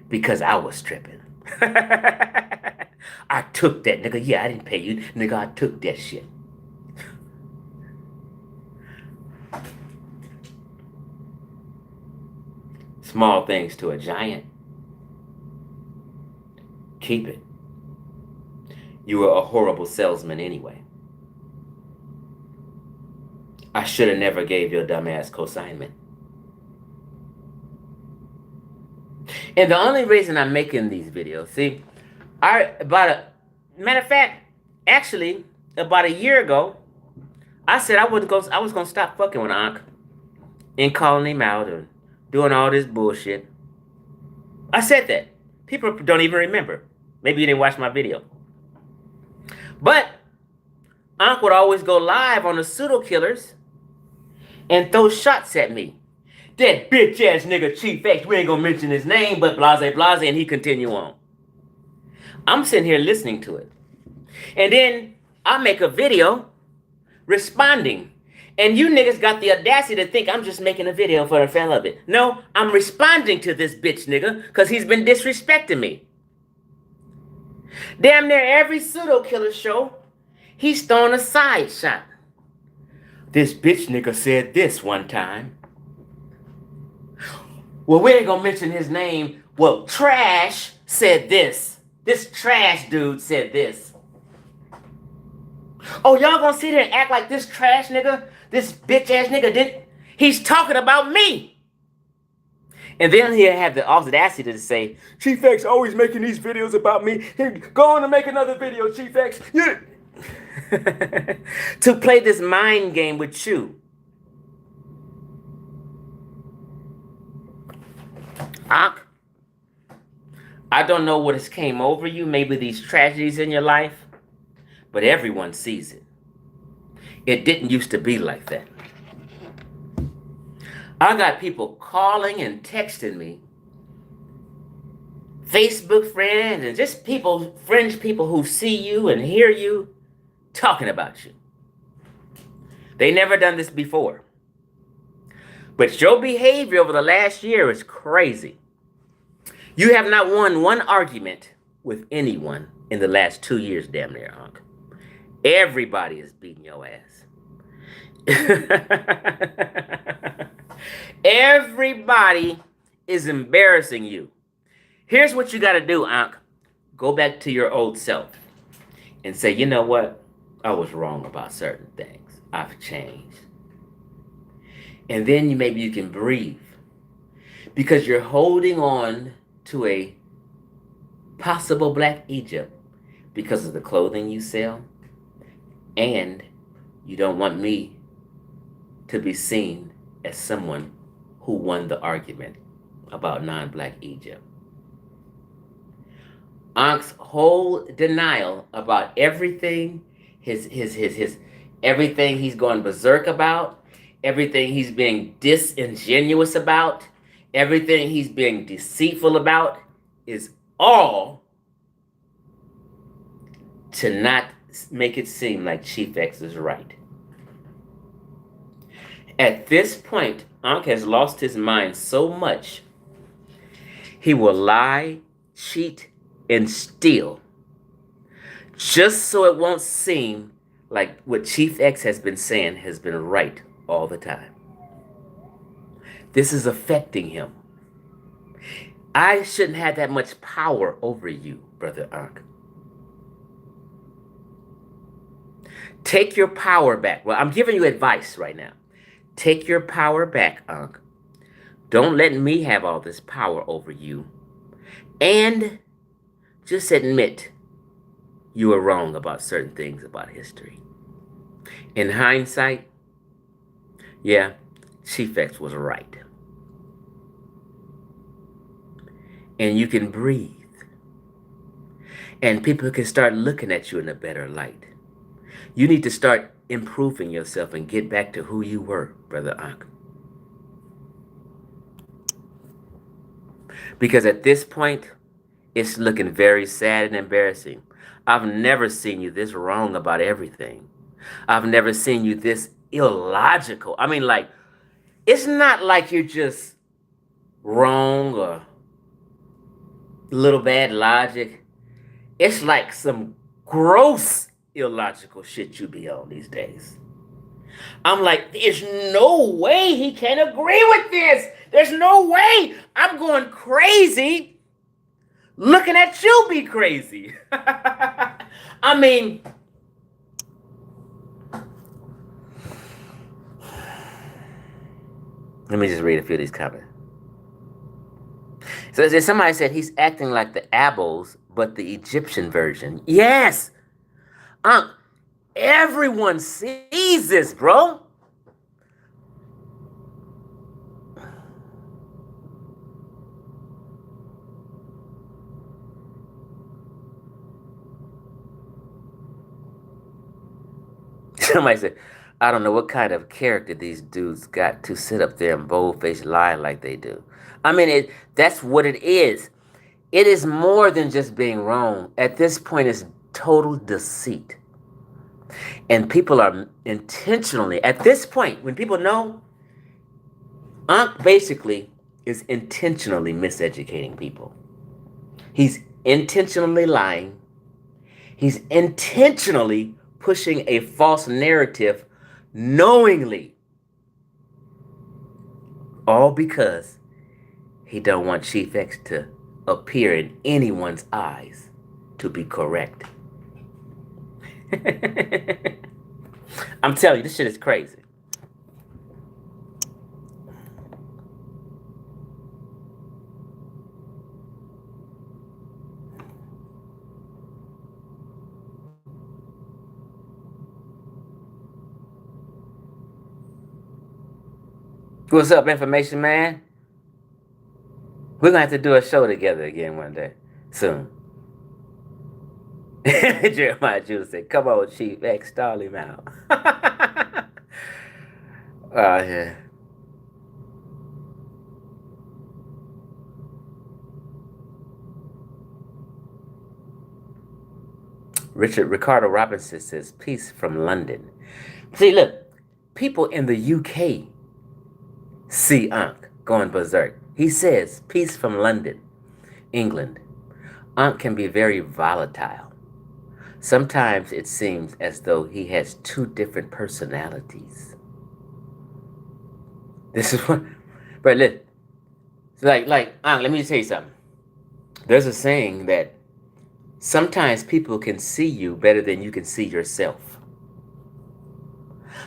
because I was tripping. I took that, nigga. Yeah, I didn't pay you. Nigga, I took that shit. Small things to a giant. Keep it. You were a horrible salesman anyway. I should have never gave your dumbass consignment. And the only reason I'm making these videos, see, matter of fact, actually, about a year ago, I said I was gonna stop fucking with Ankh and calling him out and doing all this bullshit. I said that. People don't even remember. Maybe you didn't watch my video. But Ankh would always go live on the pseudo killers and throw shots at me. That bitch ass nigga Chief X, we ain't gonna mention his name, but blase blase, and he continue on. I'm sitting here listening to it. And then I make a video responding. And you niggas got the audacity to think I'm just making a video for the fun of it. No, I'm responding to this bitch nigga because he's been disrespecting me. Damn near every pseudo killer show, he's throwing a side shot. This bitch nigga said this one time. Well, we ain't gonna mention his name. Well, Trash said this. This Trash dude said this. Oh, y'all gonna sit here and act like this trash nigga, this bitch ass nigga he's talking about me. And then he'll have the audacity to say, Chief X always making these videos about me. Here, go on and make another video, Chief X. Yeah. To play this mind game with you. Ankh, I don't know what has came over you, maybe these tragedies in your life, but everyone sees it. It didn't used to be like that. I got people calling and texting me, Facebook friends, and just fringe people who see you and hear you talking about you. They never done this before. But your behavior over the last year is crazy. You have not won one argument with anyone in the last 2 years, damn near, Ankh. Everybody is beating your ass. Everybody is embarrassing you. Here's what you got to do, Ankh. Go back to your old self and say, you know what? I was wrong about certain things. I've changed. And then maybe you can breathe. Because you're holding on to a possible Black Egypt because of the clothing you sell. And you don't want me to be seen as someone who won the argument about non-Black Egypt. Ankh's whole denial about everything, his everything he's going berserk about, everything he's being disingenuous about, everything he's being deceitful about is all to not make it seem like Chief X is right. At this point, Ankh has lost his mind so much, he will lie, cheat, and steal just so it won't seem like what Chief X has been saying has been right all the time. This is affecting him. I shouldn't have that much power over you, Brother Ankh. Take your power back. Well, I'm giving you advice right now. Take your power back, Ankh. Don't let me have all this power over you. And just admit you were wrong about certain things about history. In hindsight, yeah, Chief X was right. And you can breathe. And people can start looking at you in a better light. You need to start improving yourself and get back to who you were, Brother Ankh. Because at this point, it's looking very sad and embarrassing. I've never seen you this wrong about everything. I've never seen you this illogical. I mean, like, it's not like you're just wrong or little bad logic. It's like some gross illogical shit you be on these days. I'm like, there's no way he can agree with this. There's no way. I'm going crazy looking at you be crazy. I mean, let me just read a few of these comments. So somebody said he's acting like the Abels, but the Egyptian version. Yes, everyone sees this, bro. Somebody said, I don't know what kind of character these dudes got to sit up there and bold-faced lie like they do. I mean, that's what it is. It is more than just being wrong. At this point, it's total deceit. And people are intentionally, at this point, when people know, Ankh basically is intentionally miseducating people. He's intentionally lying. He's intentionally pushing a false narrative knowingly. All because he don't want Chief X to appear in anyone's eyes to be correct. I'm telling you, this shit is crazy. What's up, Information Man? We're gonna have to do a show together again one day soon. Jeremiah Judah said, "Come on, Chief X, stall him out." Oh yeah. Ricardo Robinson says, "Peace from London." See, look, people in the UK see Ankh going berserk. He says, "Peace from London, England." Ankh can be very volatile. Sometimes it seems as though he has two different personalities. This is what, but look, like, Ankh, let me tell you something. There's a saying that sometimes people can see you better than you can see yourself.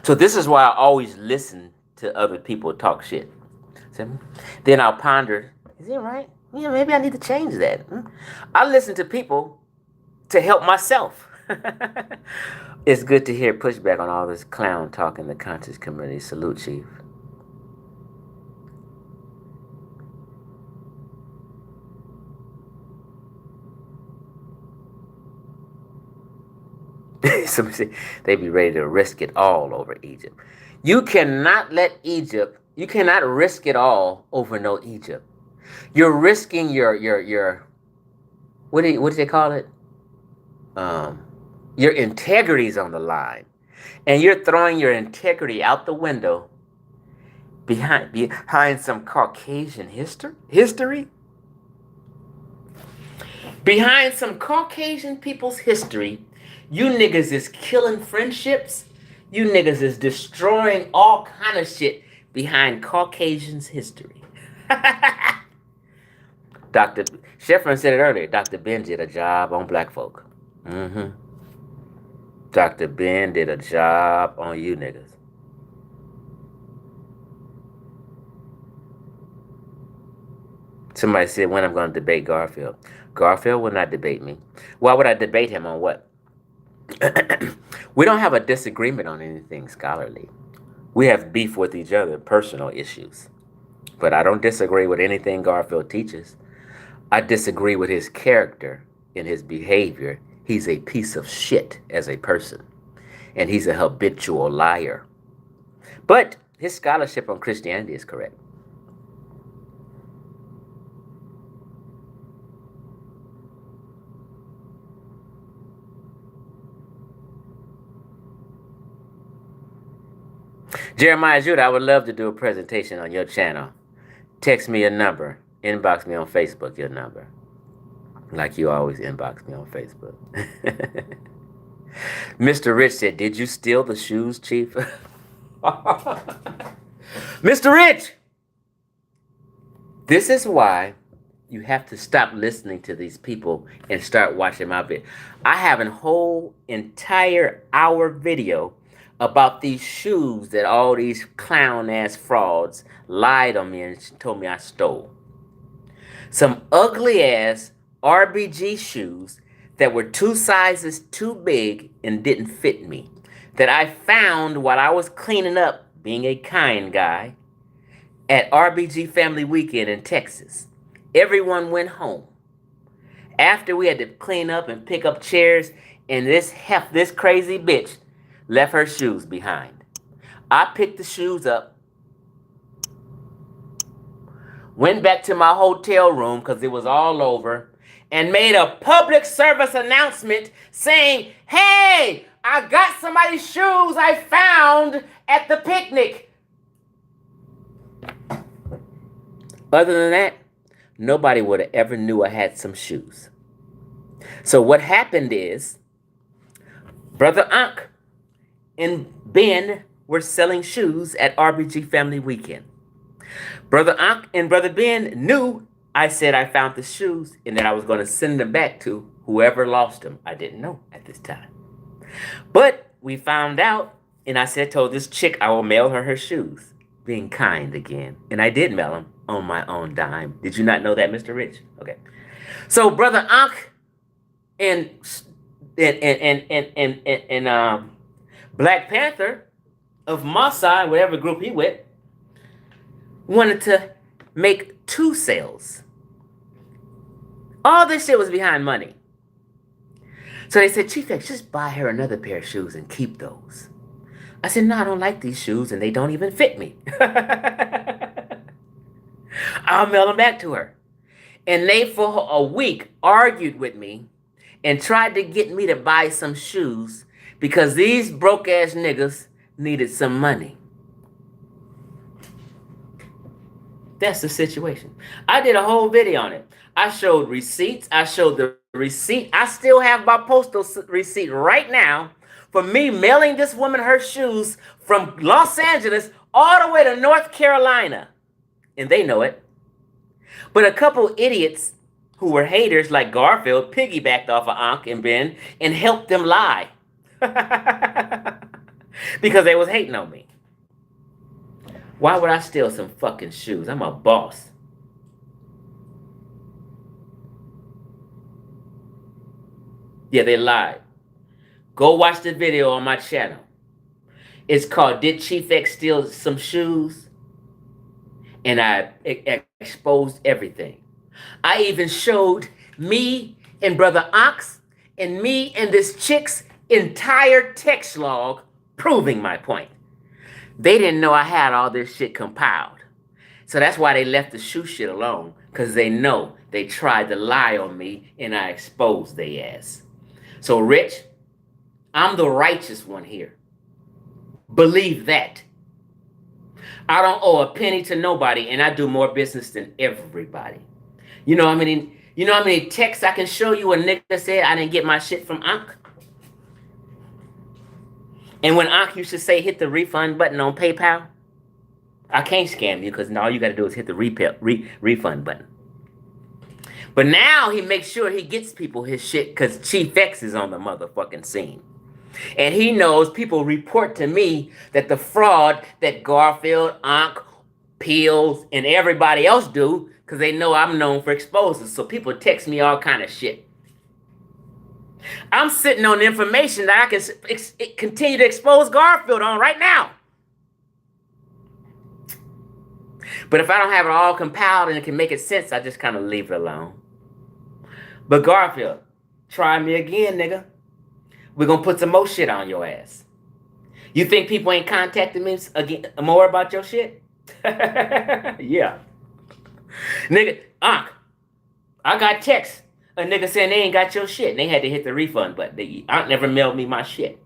So this is why I always listen to other people talk shit. So then I'll ponder, is it right? Yeah, maybe I need to change that. I listen to people to help myself. It's good to hear pushback on all this clown talk in the conscious community. Salute, Chief. Somebody say they be ready to risk it all over Egypt. You cannot you cannot risk it all over no Egypt. You're risking your what do they call it? Your integrity's on the line. And you're throwing your integrity out the window behind some Caucasian history? Behind some Caucasian people's history, you niggas is killing friendships. You niggas is destroying all kind of shit behind Caucasians' history. Dr. Sheffrin said it earlier. Dr. Ben did a job on black folk. Dr. Ben did a job on you niggas. Somebody said when I'm going to debate Garfield. Garfield will not debate me. Why would I debate him on what? We don't have a disagreement on anything scholarly. We have beef with each other, personal issues. But I don't disagree with anything Garfield teaches. I disagree with his character and his behavior. He's a piece of shit as a person. And he's a habitual liar. But his scholarship on Christianity is correct. Jeremiah Judah, I would love to do a presentation on your channel. Text me your number. Inbox me on Facebook your number. Like you always inbox me on Facebook. Mr. Rich said, did you steal the shoes, Chief? Mr. Rich! This is why You have to stop listening to these people and start watching my video. I have a whole entire hour video about these shoes that all these clown ass frauds lied on me and told me I stole. Some ugly ass RBG shoes that were 2 sizes too big and didn't fit me. That I found while I was cleaning up, being a kind guy, at RBG Family Weekend in Texas. Everyone went home. After we had to clean up and pick up chairs, and this crazy bitch left her shoes behind. I picked the shoes up, went back to my hotel room because it was all over, and made a public service announcement saying, hey, I got somebody's shoes I found at the picnic. Other than that, nobody would have ever knew I had some shoes. So what happened is, Brother Ankh and Ben were selling shoes at RBG Family Weekend. Brother Ankh and Brother Ben knew I said I found the shoes and that I was going to send them back to whoever lost them. I didn't know at this time. But we found out, and I told this chick I will mail her shoes. Being kind again. And I did mail them on my own dime. Did you not know that, Mr. Rich? Okay. So Brother Ankh and Black Panther of Mossad, whatever group he with, wanted to make 2 sales. All this shit was behind money. So they said, Chief X, just buy her another pair of shoes and keep those. I said, no, I don't like these shoes and they don't even fit me. I'll mail them back to her. And they, for a week, argued with me and tried to get me to buy some shoes because these broke-ass niggas needed some money. That's the situation. I did a whole video on it. I showed receipts. I showed the receipt. I still have my postal receipt right now for me mailing this woman her shoes from Los Angeles all the way to North Carolina. And they know it. But a couple idiots who were haters like Garfield piggybacked off of Ankh and Ben and helped them lie. Because they was hating on me. Why would I steal some fucking shoes? I'm a boss. Yeah, they lied. Go watch the video on my channel. It's called Did Chief X Steal Some Shoes? And I exposed everything. I even showed me and Brother Ox and me and this chick's entire text log proving my point. They didn't know I had all this shit compiled. So that's why they left the shoe shit alone, because they know they tried to lie on me and I exposed their ass. So Rich, I'm the righteous one here. Believe that. I don't owe a penny to nobody and I do more business than everybody. You know how many texts I can show you a nigga said I didn't get my shit from Ankh? And when Ankh used to say hit the refund button on PayPal, I can't scam you because all you got to do is hit the refund button. But now he makes sure he gets people his shit because Chief X is on the motherfucking scene. And he knows people report to me that the fraud that Garfield, Ankh, Peels, and everybody else do, because they know I'm known for exposing. So people text me all kind of shit. I'm sitting on information that I can continue to expose Garfield on right now. But if I don't have it all compiled and it can make it sense, I just kind of leave it alone. But Garfield, try me again, nigga. We're going to put some more shit on your ass. You think people ain't contacting me again more about your shit? Yeah. Nigga, Ankh, I got texts. A nigga saying they ain't got your shit. And they had to hit the refund button. Ankh never mailed me my shit.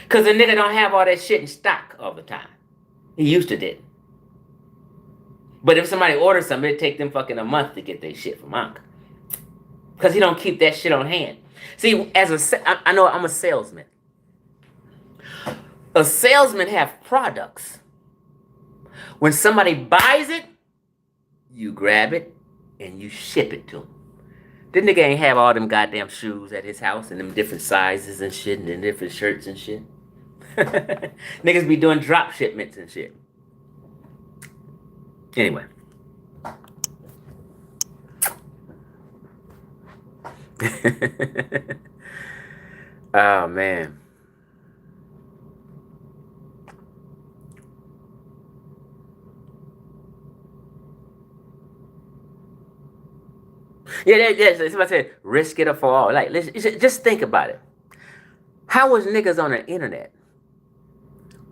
Because the nigga don't have all that shit in stock all the time. He used to did. But if somebody orders something, it'd take them fucking a month to get their shit from Ankh. Because he don't keep that shit on hand. See, I know I'm a salesman. A salesman have products. When somebody buys it, You grab it and you ship it to him. This nigga ain't have all them goddamn shoes at his house and them different sizes and shit and them different shirts and shit. Niggas be doing drop shipments and shit. Anyway. Oh man. Yeah, that's what I said. Risk it or fall. Like, just think about it. How was niggas on the internet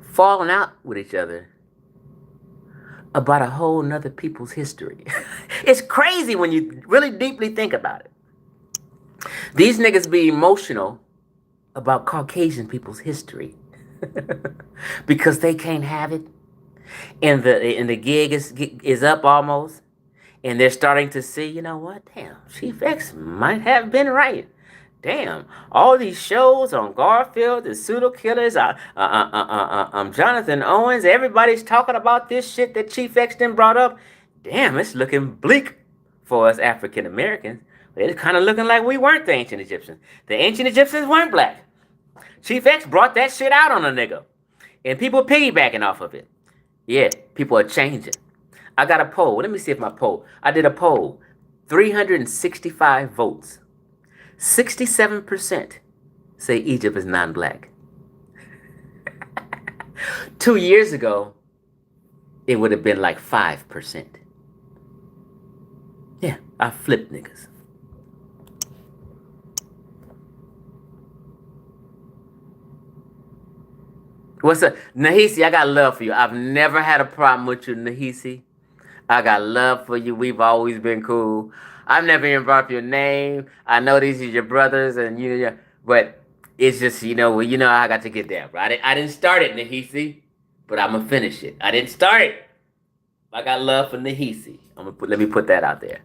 falling out with each other about a whole nother people's history? It's crazy when you really deeply think about it. These niggas be emotional about Caucasian people's history because they can't have it, and the gig is up almost, and they're starting to see, you know what? Damn, Chief X might have been right. Damn, all these shows on Garfield, the pseudo killers, Jonathan Owens, everybody's talking about this shit that Chief X then brought up. Damn, it's looking bleak for us African Americans. It's kind of looking like we weren't the ancient Egyptians. The ancient Egyptians weren't black. Chief X brought that shit out on a nigga. And people piggybacking off of it. Yeah, people are changing. I got a poll. Let me see if my poll. I did a poll. 365 votes. 67% say Egypt is non-black. 2 years ago, it would have been like 5%. Yeah, I flipped niggas. What's up? Nahisi, I got love for you. I've never had a problem with you, Nahisi. I got love for you. We've always been cool. I've never even brought up your name. I know these are your brothers, and but it's just, well, I got to get there, bro. I didn't start it, Nahisi, but I'm gonna finish it. I didn't start it. I got love for Nahisi. Let me put that out there.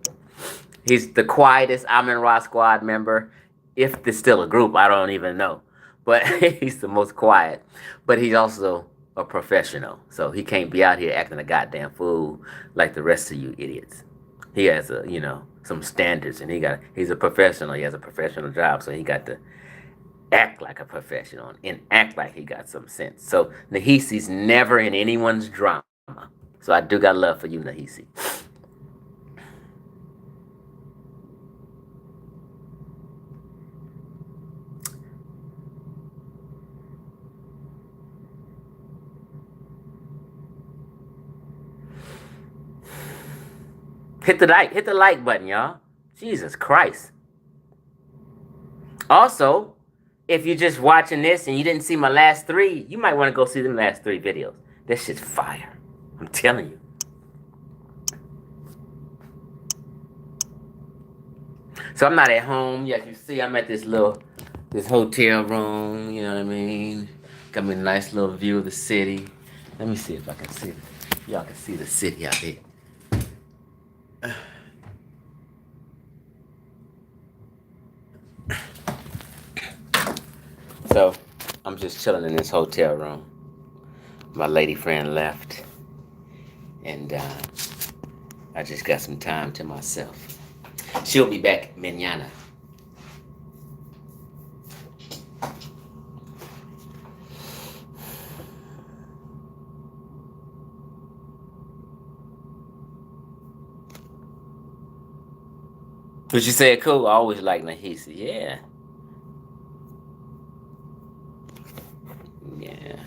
He's the quietest Amin Ra squad member, if there's still a group. I don't even know, but he's the most quiet. But he's also a professional, so he can't be out here acting a goddamn fool like the rest of you idiots. He has some standards, and he's a professional. He has a professional job, so he got to act like a professional and act like he got some sense. So Nahisi's never in anyone's drama. So I do got love for you, Nahisi. Hit the like button, y'all. Jesus Christ. Also, if you're just watching this and you didn't see my last 3, you might want to go see them last 3 videos. This shit's fire. I'm telling you. So I'm not at home. Yeah, you see, I'm at this hotel room. You know what I mean? Got me a nice little view of the city. Let me see if I can see it. Y'all can see the city out here. So I'm just chilling in this hotel room. My lady friend left, and I just got some time to myself. She'll be back mañana. But you said cool. I always like Nahisi. Yeah. Yeah.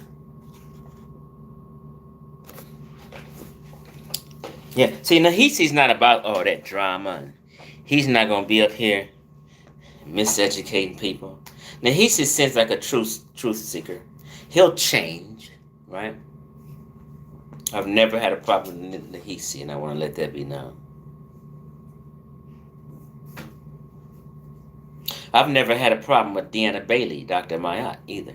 Yeah. See, Nahisi's not about all that drama. He's not gonna be up here miseducating people. Nahisi seems like a truth seeker. He'll change, right? I've never had a problem with Nahisi, and I want to let that be known. I've never had a problem with Deanna Bailey, Dr. Mayat, either.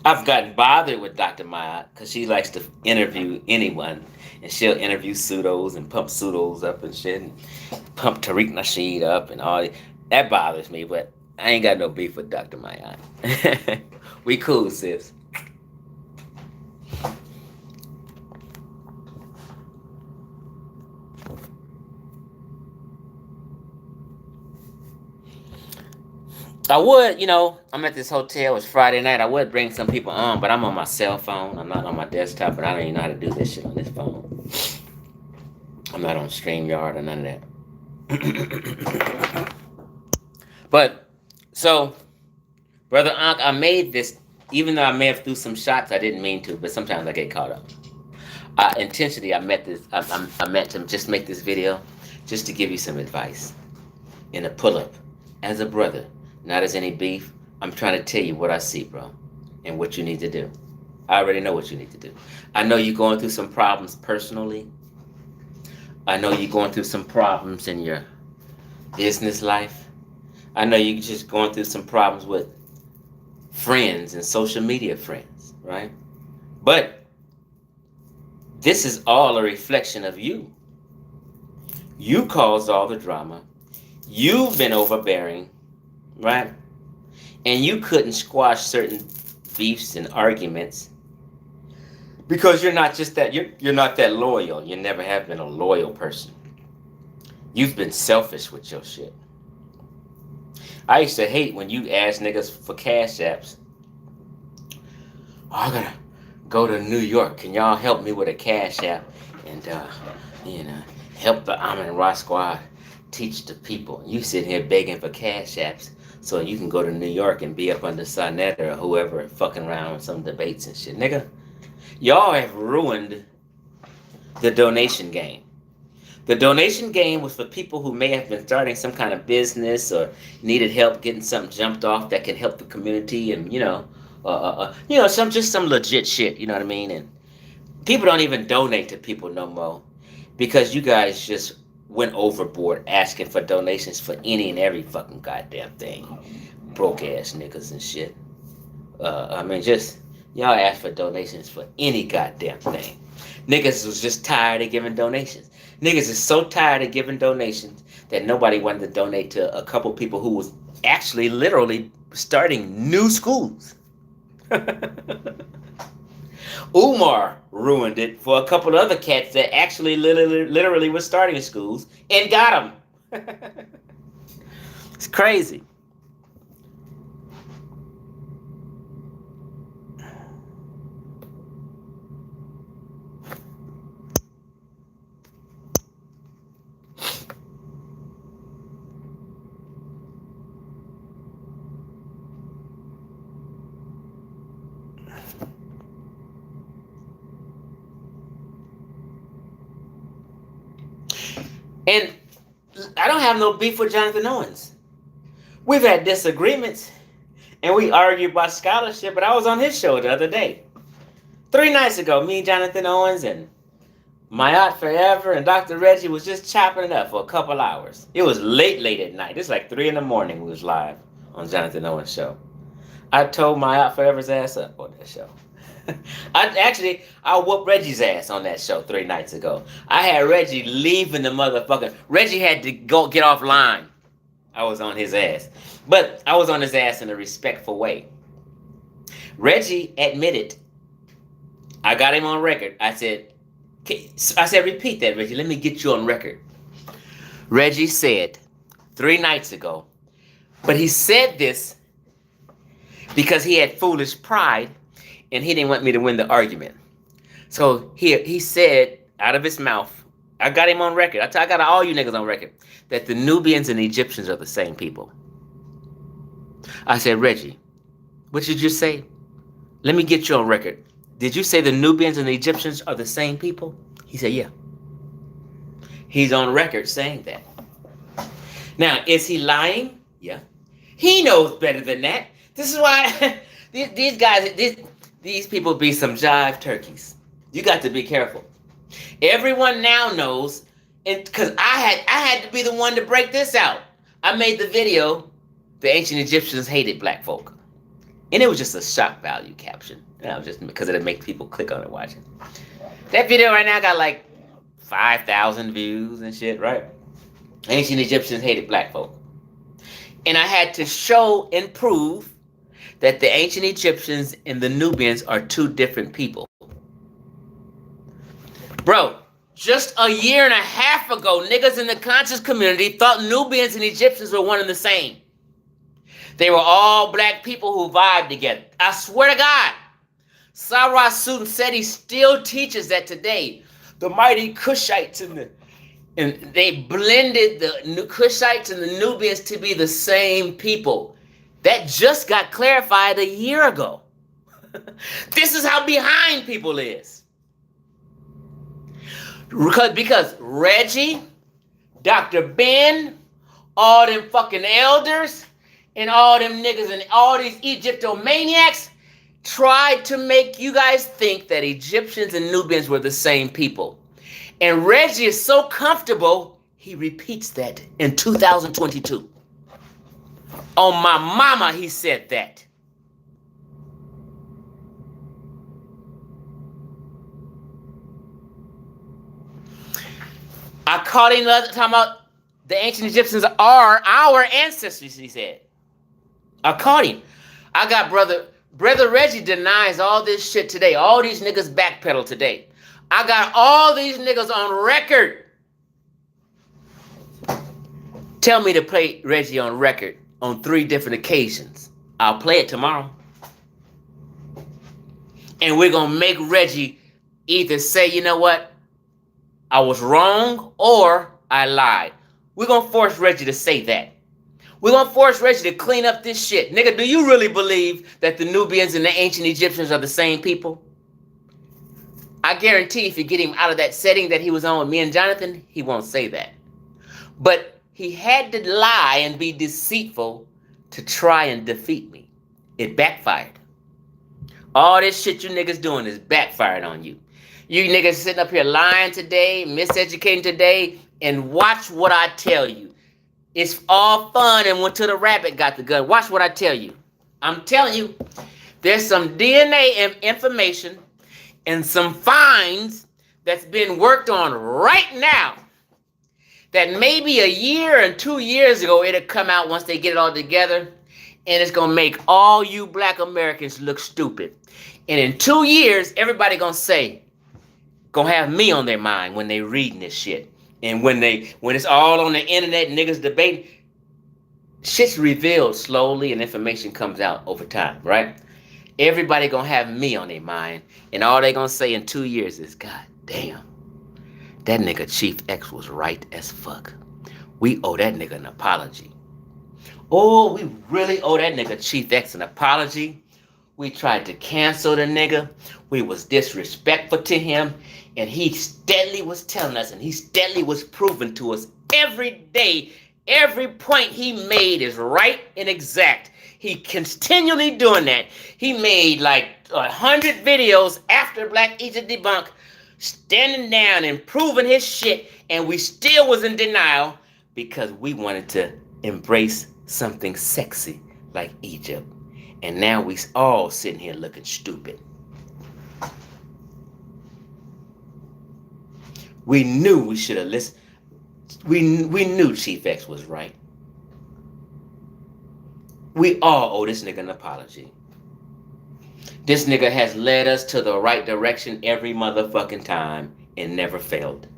I've gotten bothered with Dr. Mayat because she likes to interview anyone, and she'll interview pseudos and pump pseudos up and shit, and pump Tariq Nasheed up and all that. Bothers me, but I ain't got no beef with Dr. Mayat. We cool, sis. I would, I'm at this hotel. It's Friday night. I would bring some people on, but I'm on my cell phone. I'm not on my desktop, and I don't even know how to do this shit on this phone. I'm not on StreamYard or none of that. But, so, Brother Ankh, I made this, even though I may have threw some shots, I didn't mean to, but sometimes I get caught up. Intentionally, I meant to just make this video just to give you some advice in a pull-up as a brother, not as any beef. I'm trying to tell you what I see, bro, and what you need to do. I already know what you need to do. I know you're going through some problems personally. I know you're going through some problems in your business life. I know you're just going through some problems with friends and social media friends, right? But this is all a reflection of you. You caused all the drama. You've been overbearing, right? And you couldn't squash certain beefs and arguments because you're not just that, you're not that loyal. You never have been a loyal person. You've been selfish with your shit. I used to hate when you ask niggas for cash apps. Oh, I gotta go to New York. Can y'all help me with a cash app? And, help the Amin Ra squad teach the people. You sitting here begging for cash apps so you can go to New York and be up under Sonetta or whoever fucking around with some debates and shit. Nigga, y'all have ruined the donation game. The donation game was for people who may have been starting some kind of business or needed help getting something jumped off that can help the community and, some legit shit, you know what I mean? And people don't even donate to people no more because you guys just went overboard asking for donations for any and every fucking goddamn thing. Broke ass niggas and shit. Y'all asked for donations for any goddamn thing. Niggas was just tired of giving donations. Niggas is so tired of giving donations that nobody wanted to donate to a couple people who was actually literally starting new schools. Umar ruined it for a couple of other cats that actually literally was starting schools and got them. It's crazy. And I don't have no beef with Jonathan Owens. We've had disagreements and we argued about scholarship, but I was on his show the other day. 3 nights ago, me, Jonathan Owens, and Mayat Forever and Dr. Reggie was just chopping it up for a couple hours. It was late at night. It's like 3 in the morning we was live on Jonathan Owens' show. I told Mayat Forever's ass up on that show. I whooped Reggie's ass on that show 3 nights ago. I had Reggie leaving the motherfucker. Reggie had to go get offline. I was on his ass. But I was on his ass in a respectful way. Reggie admitted. I got him on record. I said, repeat that, Reggie. Let me get you on record. Reggie said 3 nights ago, but he said this because he had foolish pride and he didn't want me to win the argument. So he said out of his mouth, I got him on record. I got all you niggas on record, that the Nubians and the Egyptians are the same people. I said, Reggie, what did you say? Let me get you on record. Did you say the Nubians and the Egyptians are the same people? He said, yeah. He's on record saying that. Now, is he lying? Yeah. He knows better than that. This is why these guys, these people be some jive turkeys. You got to be careful. Everyone now knows, because I had to be the one to break this out. I made the video, the ancient Egyptians hated black folk. And it was just a shock value caption. Just because it'll make people click on it watching. That video right now got like 5,000 views and shit, right? Ancient Egyptians hated black folk. And I had to show and prove that the ancient Egyptians and the Nubians are 2 different people. Bro, just a year and a half ago, niggas in the conscious community thought Nubians and Egyptians were one and the same. They were all black people who vibed together. I swear to God. Sarah Sutton said he still teaches that today. The mighty Cushites and they blended the Cushites and the Nubians to be the same people. That just got clarified a year ago. This is how behind people is. Because Reggie, Dr. Ben, all them fucking elders, and all them niggas and all these Egyptomaniacs tried to make you guys think that Egyptians and Nubians were the same people. And Reggie is so comfortable, he repeats that in 2022. On my mama, he said that. I caught him talking about the ancient Egyptians are our ancestors, he said. I caught him. I got Brother Reggie denies all this shit today. All these niggas backpedal today. I got all these niggas on record. Tell me to play Reggie on record on 3 different occasions. I'll play it tomorrow. And we're going to make Reggie either say, you know what, I was wrong or I lied. We're going to force Reggie to say that. We're going to force Reggie to clean up this shit. Nigga, do you really believe that the Nubians and the ancient Egyptians are the same people? I guarantee if you get him out of that setting that he was on with me and Jonathan, he won't say that. But he had to lie and be deceitful to try and defeat me. It backfired. All this shit you niggas doing is backfired on you. You niggas sitting up here lying today, miseducating today, and watch what I tell you. It's all fun and went to the rabbit got the gun. Watch what I tell you. I'm telling you, there's some DNA information and some finds that's been worked on right now that maybe a year and 2 years ago it'll come out once they get it all together, and it's going to make all you black Americans look stupid. And in 2 years, everybody going to say, going to have me on their mind when they reading this shit. And when it's all on the internet, niggas debating, shit's revealed slowly and information comes out over time, right? Everybody gonna have me on their mind, and all they gonna say in 2 years is, God damn, that nigga Chief X was right as fuck. We owe that nigga an apology. Oh, we really owe that nigga Chief X an apology. We tried to cancel the nigga. We was disrespectful to him. And he steadily was telling us, and he steadily was proving to us every day, every point he made is right and exact. He continually doing that. He made like 100 videos after Black Egypt Debunk, standing down and proving his shit, and we still was in denial because we wanted to embrace something sexy like Egypt. And now we all sitting here looking stupid. We knew we should have listened. We knew Chief X was right. We all owe this nigga an apology. This nigga has led us to the right direction every motherfucking time and never failed.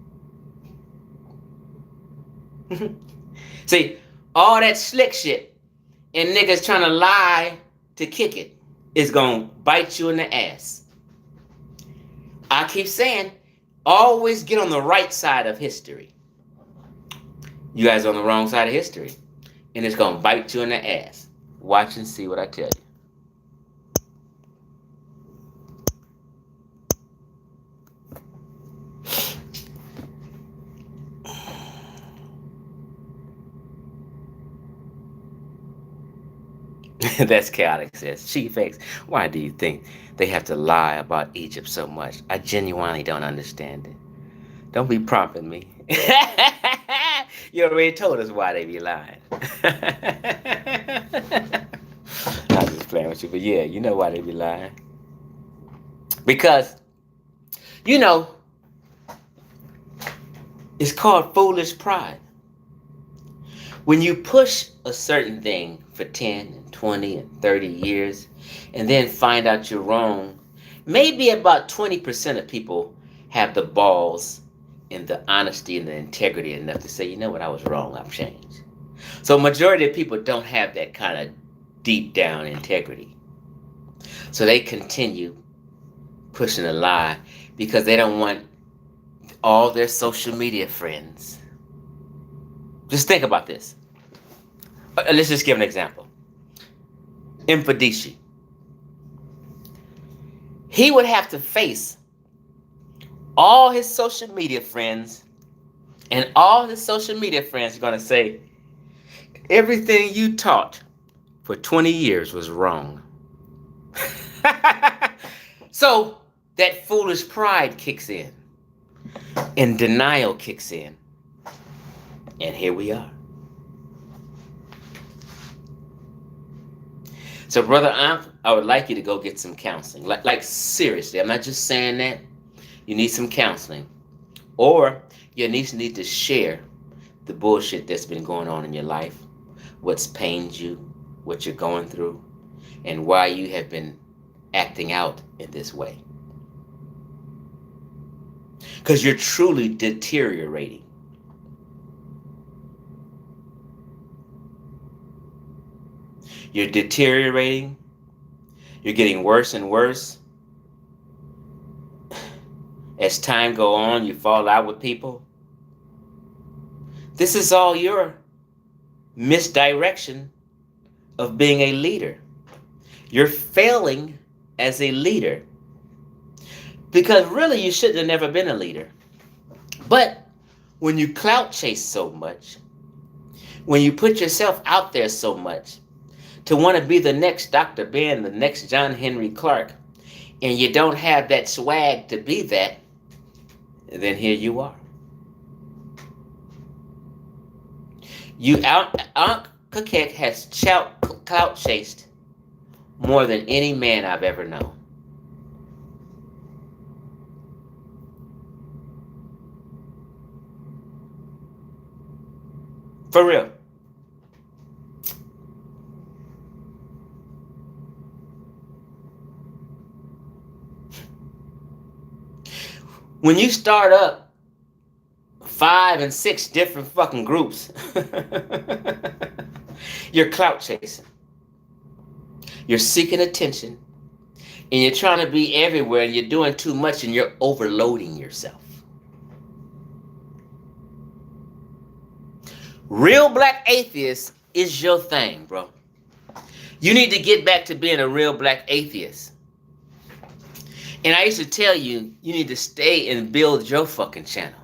See, all that slick shit and niggas trying to lie to kick it is gonna bite you in the ass. I keep saying, always get on the right side of history. You guys are on the wrong side of history, and it's gonna bite you in the ass. Watch and see what I tell you. That's chaotic, says Chief X. Why do you think they have to lie about Egypt so much? I genuinely don't understand it. Don't be prompting me. You already told us why they be lying. I'm just playing with you, but yeah, you know why they be lying. Because, you know, it's called foolish pride. When you push a certain thing for 10 and 20 and 30 years and then find out you're wrong, maybe about 20% of people have the balls and the honesty and the integrity enough to say, you know what, I was wrong, I've changed. So majority of people don't have that kind of deep down integrity. So they continue pushing a lie because they don't want all their social media friends. Just think about this. Let's just give an example. Infadici. He would have to face all his social media friends, and all his social media friends are going to say, everything you taught for 20 years was wrong. So that foolish pride kicks in, and denial kicks in, and here we are. So, Brother Ankh, I would like you to go get some counseling. Like seriously, I'm not just saying that. You need some counseling. Or you need to share the bullshit that's been going on in your life, what's pained you, what you're going through, and why you have been acting out in this way. Because you're truly deteriorating. You're deteriorating. You're getting worse and worse. As time goes on, you fall out with people. This is all your misdirection of being a leader. You're failing as a leader. Because really, you should have never been a leader. But when you clout chase so much, when you put yourself out there so much, to want to be the next Dr. Ben, the next John Henry Clark, and you don't have that swag to be that, then here you are. Ankhkekek has clout chased more than any man I've ever known. For real. When you start up 5 and 6 different fucking groups, you're clout chasing. You're seeking attention, and you're trying to be everywhere, and you're doing too much, and you're overloading yourself. Real black atheist is your thing, bro. You need to get back to being a real black atheist. And I used to tell you, you need to stay and build your fucking channel.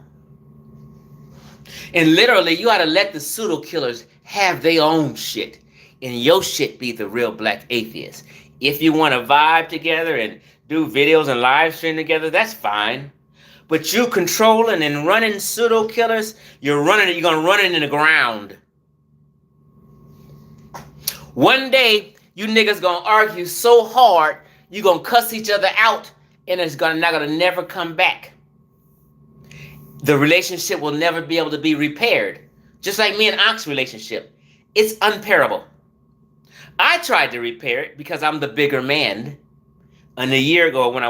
And literally, you ought to let the pseudo killers have their own shit, and your shit be the real black atheist. If you want to vibe together and do videos and live stream together, that's fine. But you controlling and running pseudo killers, you're gonna run it in the ground. One day, you niggas gonna argue so hard, you gonna cuss each other out, and it's not gonna never come back. The relationship will never be able to be repaired. Just like me and Ankh's relationship. It's unrepairable. I tried to repair it because I'm the bigger man. And a year ago when I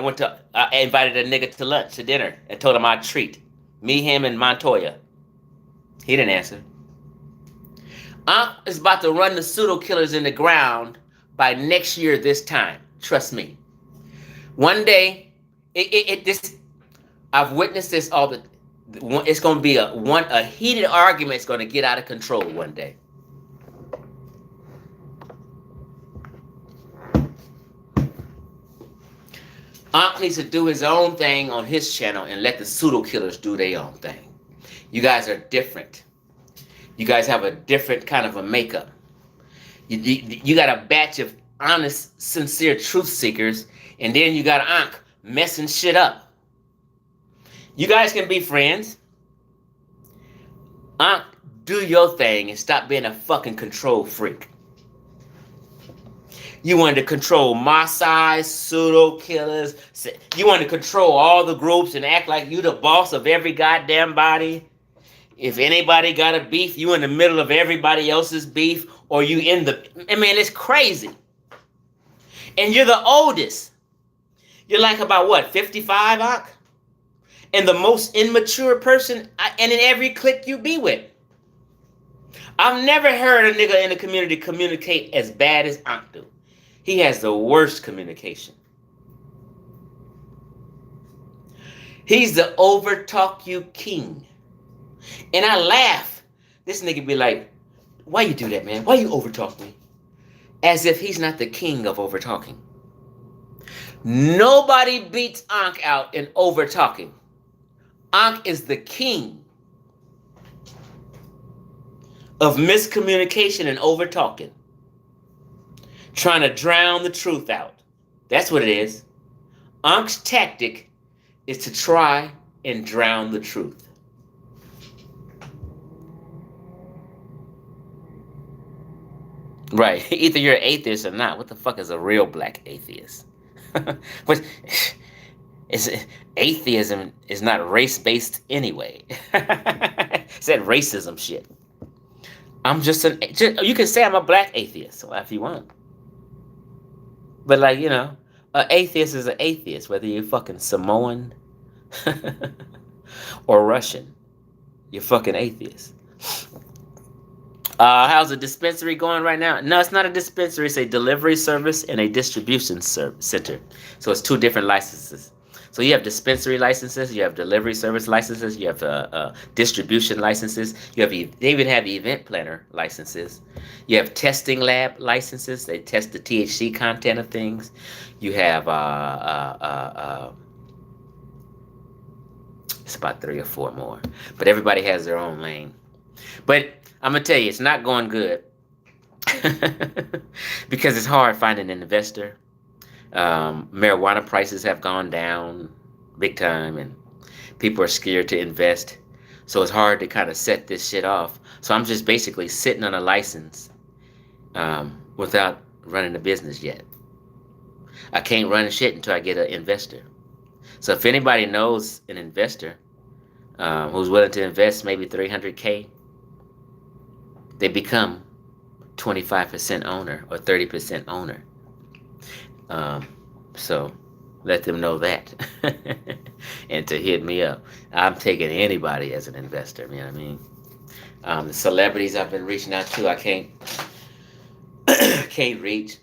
invited a nigga to lunch, to dinner, and told him I'd treat. Me, him, and Montoya. He didn't answer. Ankh is about to run the pseudo killers in the ground by next year this time. Trust me. One day, I've witnessed this all the. It's going to be a heated argument. It's going to get out of control one day. Ankh needs to do his own thing on his channel and let the pseudo killers do their own thing. You guys are different. You guys have a different kind of a makeup. You got a batch of honest, sincere truth seekers, and then you got Ankh messing shit up. You guys can be friends. Ankh, do your thing and stop being a fucking control freak. You wanted to control Maasai, pseudo killers. You wanted to control all the groups and act like you the boss of every goddamn body. If anybody got a beef, you in the middle of everybody else's beef, or you in the. I mean, it's crazy. And you're the oldest. You're like about what, 55, Ankh? And the most immature person and in every clique you be with. I've never heard a nigga in the community communicate as bad as Ankh do. He has the worst communication. He's the overtalk you king. And I laugh. This nigga be like, why you do that, man? Why you overtalk me? As if he's not the king of overtalking. Nobody beats Ankh out in overtalking. Ankh is the king of miscommunication and overtalking. Trying to drown the truth out. That's what it is. Ankh's tactic is to try and drown the truth. Right. Either you're an atheist or not. What the fuck is a real black atheist? But atheism is not race-based anyway. It's that racism shit. I'm you can say I'm a black atheist if you want. But like, you know, an atheist is an atheist, whether you're fucking Samoan or Russian. You're fucking atheist. How's the dispensary going right now? No, it's not a dispensary. It's a delivery service and a distribution center. So it's two different licenses. So you have dispensary licenses, you have delivery service licenses, you have distribution licenses, they even have event planner licenses. You have testing lab licenses. They test the THC content of things. You have it's about 3 or 4 more, but everybody has their own lane. But I'm gonna tell you, it's not going good because it's hard finding an investor. Marijuana prices have gone down big time, and people are scared to invest. So it's hard to kind of set this shit off. So I'm just basically sitting on a license without running a business yet. I can't run shit until I get an investor. So if anybody knows an investor who's willing to invest maybe $300K, they become 25% owner or 30% owner. So let them know that. And to hit me up. I'm taking anybody as an investor, you know what I mean? The celebrities I've been reaching out to, I can't reach.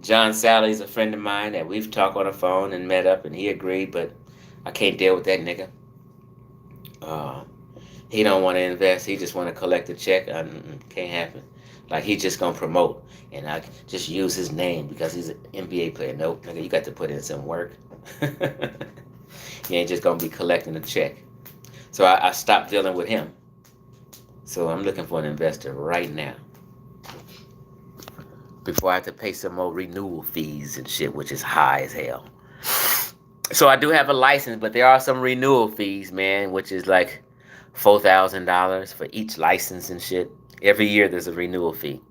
John Sally's a friend of mine that we've talked on the phone and met up, and he agreed, but I can't deal with that nigga. He don't want to invest. He just want to collect a check. Can't happen. Like, he just going to promote. And I just use his name because he's an NBA player. Nope, nigga, you got to put in some work. You ain't just going to be collecting a check. So I stopped dealing with him. So I'm looking for an investor right now. Before I have to pay some more renewal fees and shit, which is high as hell. So I do have a license, but there are some renewal fees, man, which is like $4,000 for each license and shit. Every year there's a renewal fee.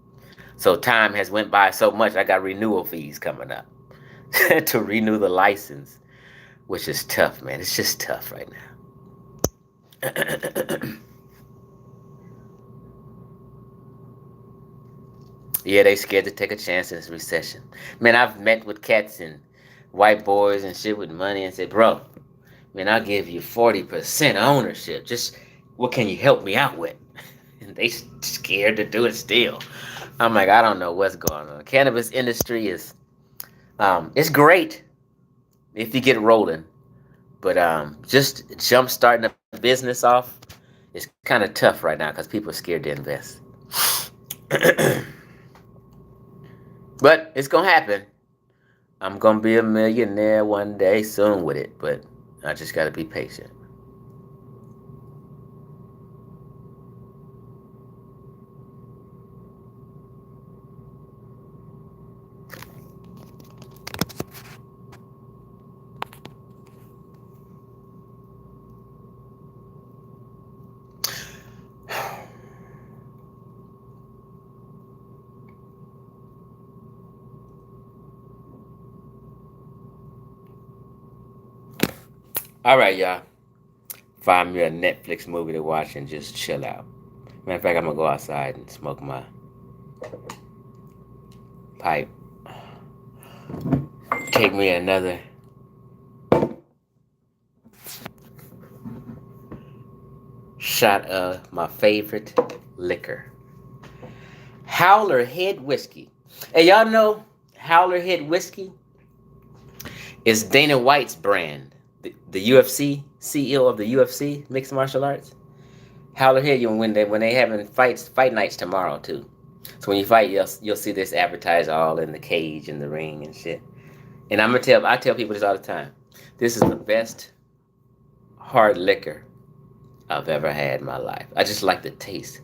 So time has went by so much, I got renewal fees coming up to renew the license, which is tough, man. It's just tough right now. Yeah, they scared to take a chance in this recession. Man, I've met with cats and white boys and shit with money and said, bro, man, I'll give you 40% ownership. Just what can you help me out with? And they scared to do it still. I'm like, I don't know what's going on. Cannabis industry is, it's great if you get rolling. But just jump starting a business off is kind of tough right now because people are scared to invest. But it's going to happen. I'm going to be a millionaire one day soon with it. But I just got to be patient. All right, y'all. Find me a Netflix movie to watch and just chill out. Matter of fact, I'm going to go outside and smoke my pipe. Take me another shot of my favorite liquor. Howler Head Whiskey. And y'all know Howler Head Whiskey is Dana White's brand. The UFC, CEO of the UFC, Mixed Martial Arts. Howler Head, when they having fight nights tomorrow too. So when you fight, you'll see this advertised all in the cage and the ring and shit. And I tell people this all the time. This is the best hard liquor I've ever had in my life. I just like the taste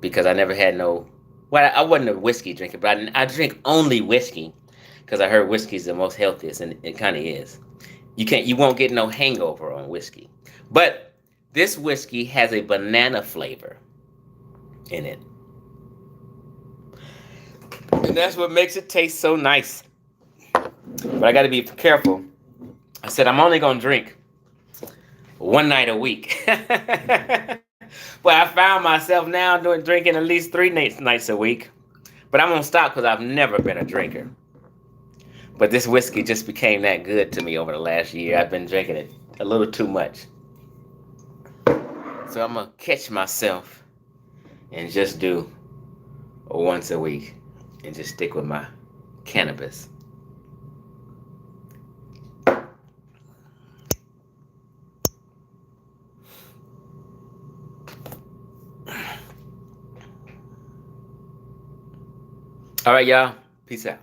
because I never had no. Well, I wasn't a whiskey drinker, but I drink only whiskey because I heard whiskey is the most healthiest, and it kind of is. You won't get no hangover on whiskey, but this whiskey has a banana flavor in it, and that's what makes it taste so nice. But I got to be careful. I said I'm only gonna drink one night a week. But I found myself now drinking at least 3 nights a week. But I'm gonna stop because I've never been a drinker. But this whiskey just became that good to me over the last year. I've been drinking it a little too much. So I'm gonna catch myself and just do once a week and just stick with my cannabis. All right, y'all. Peace out.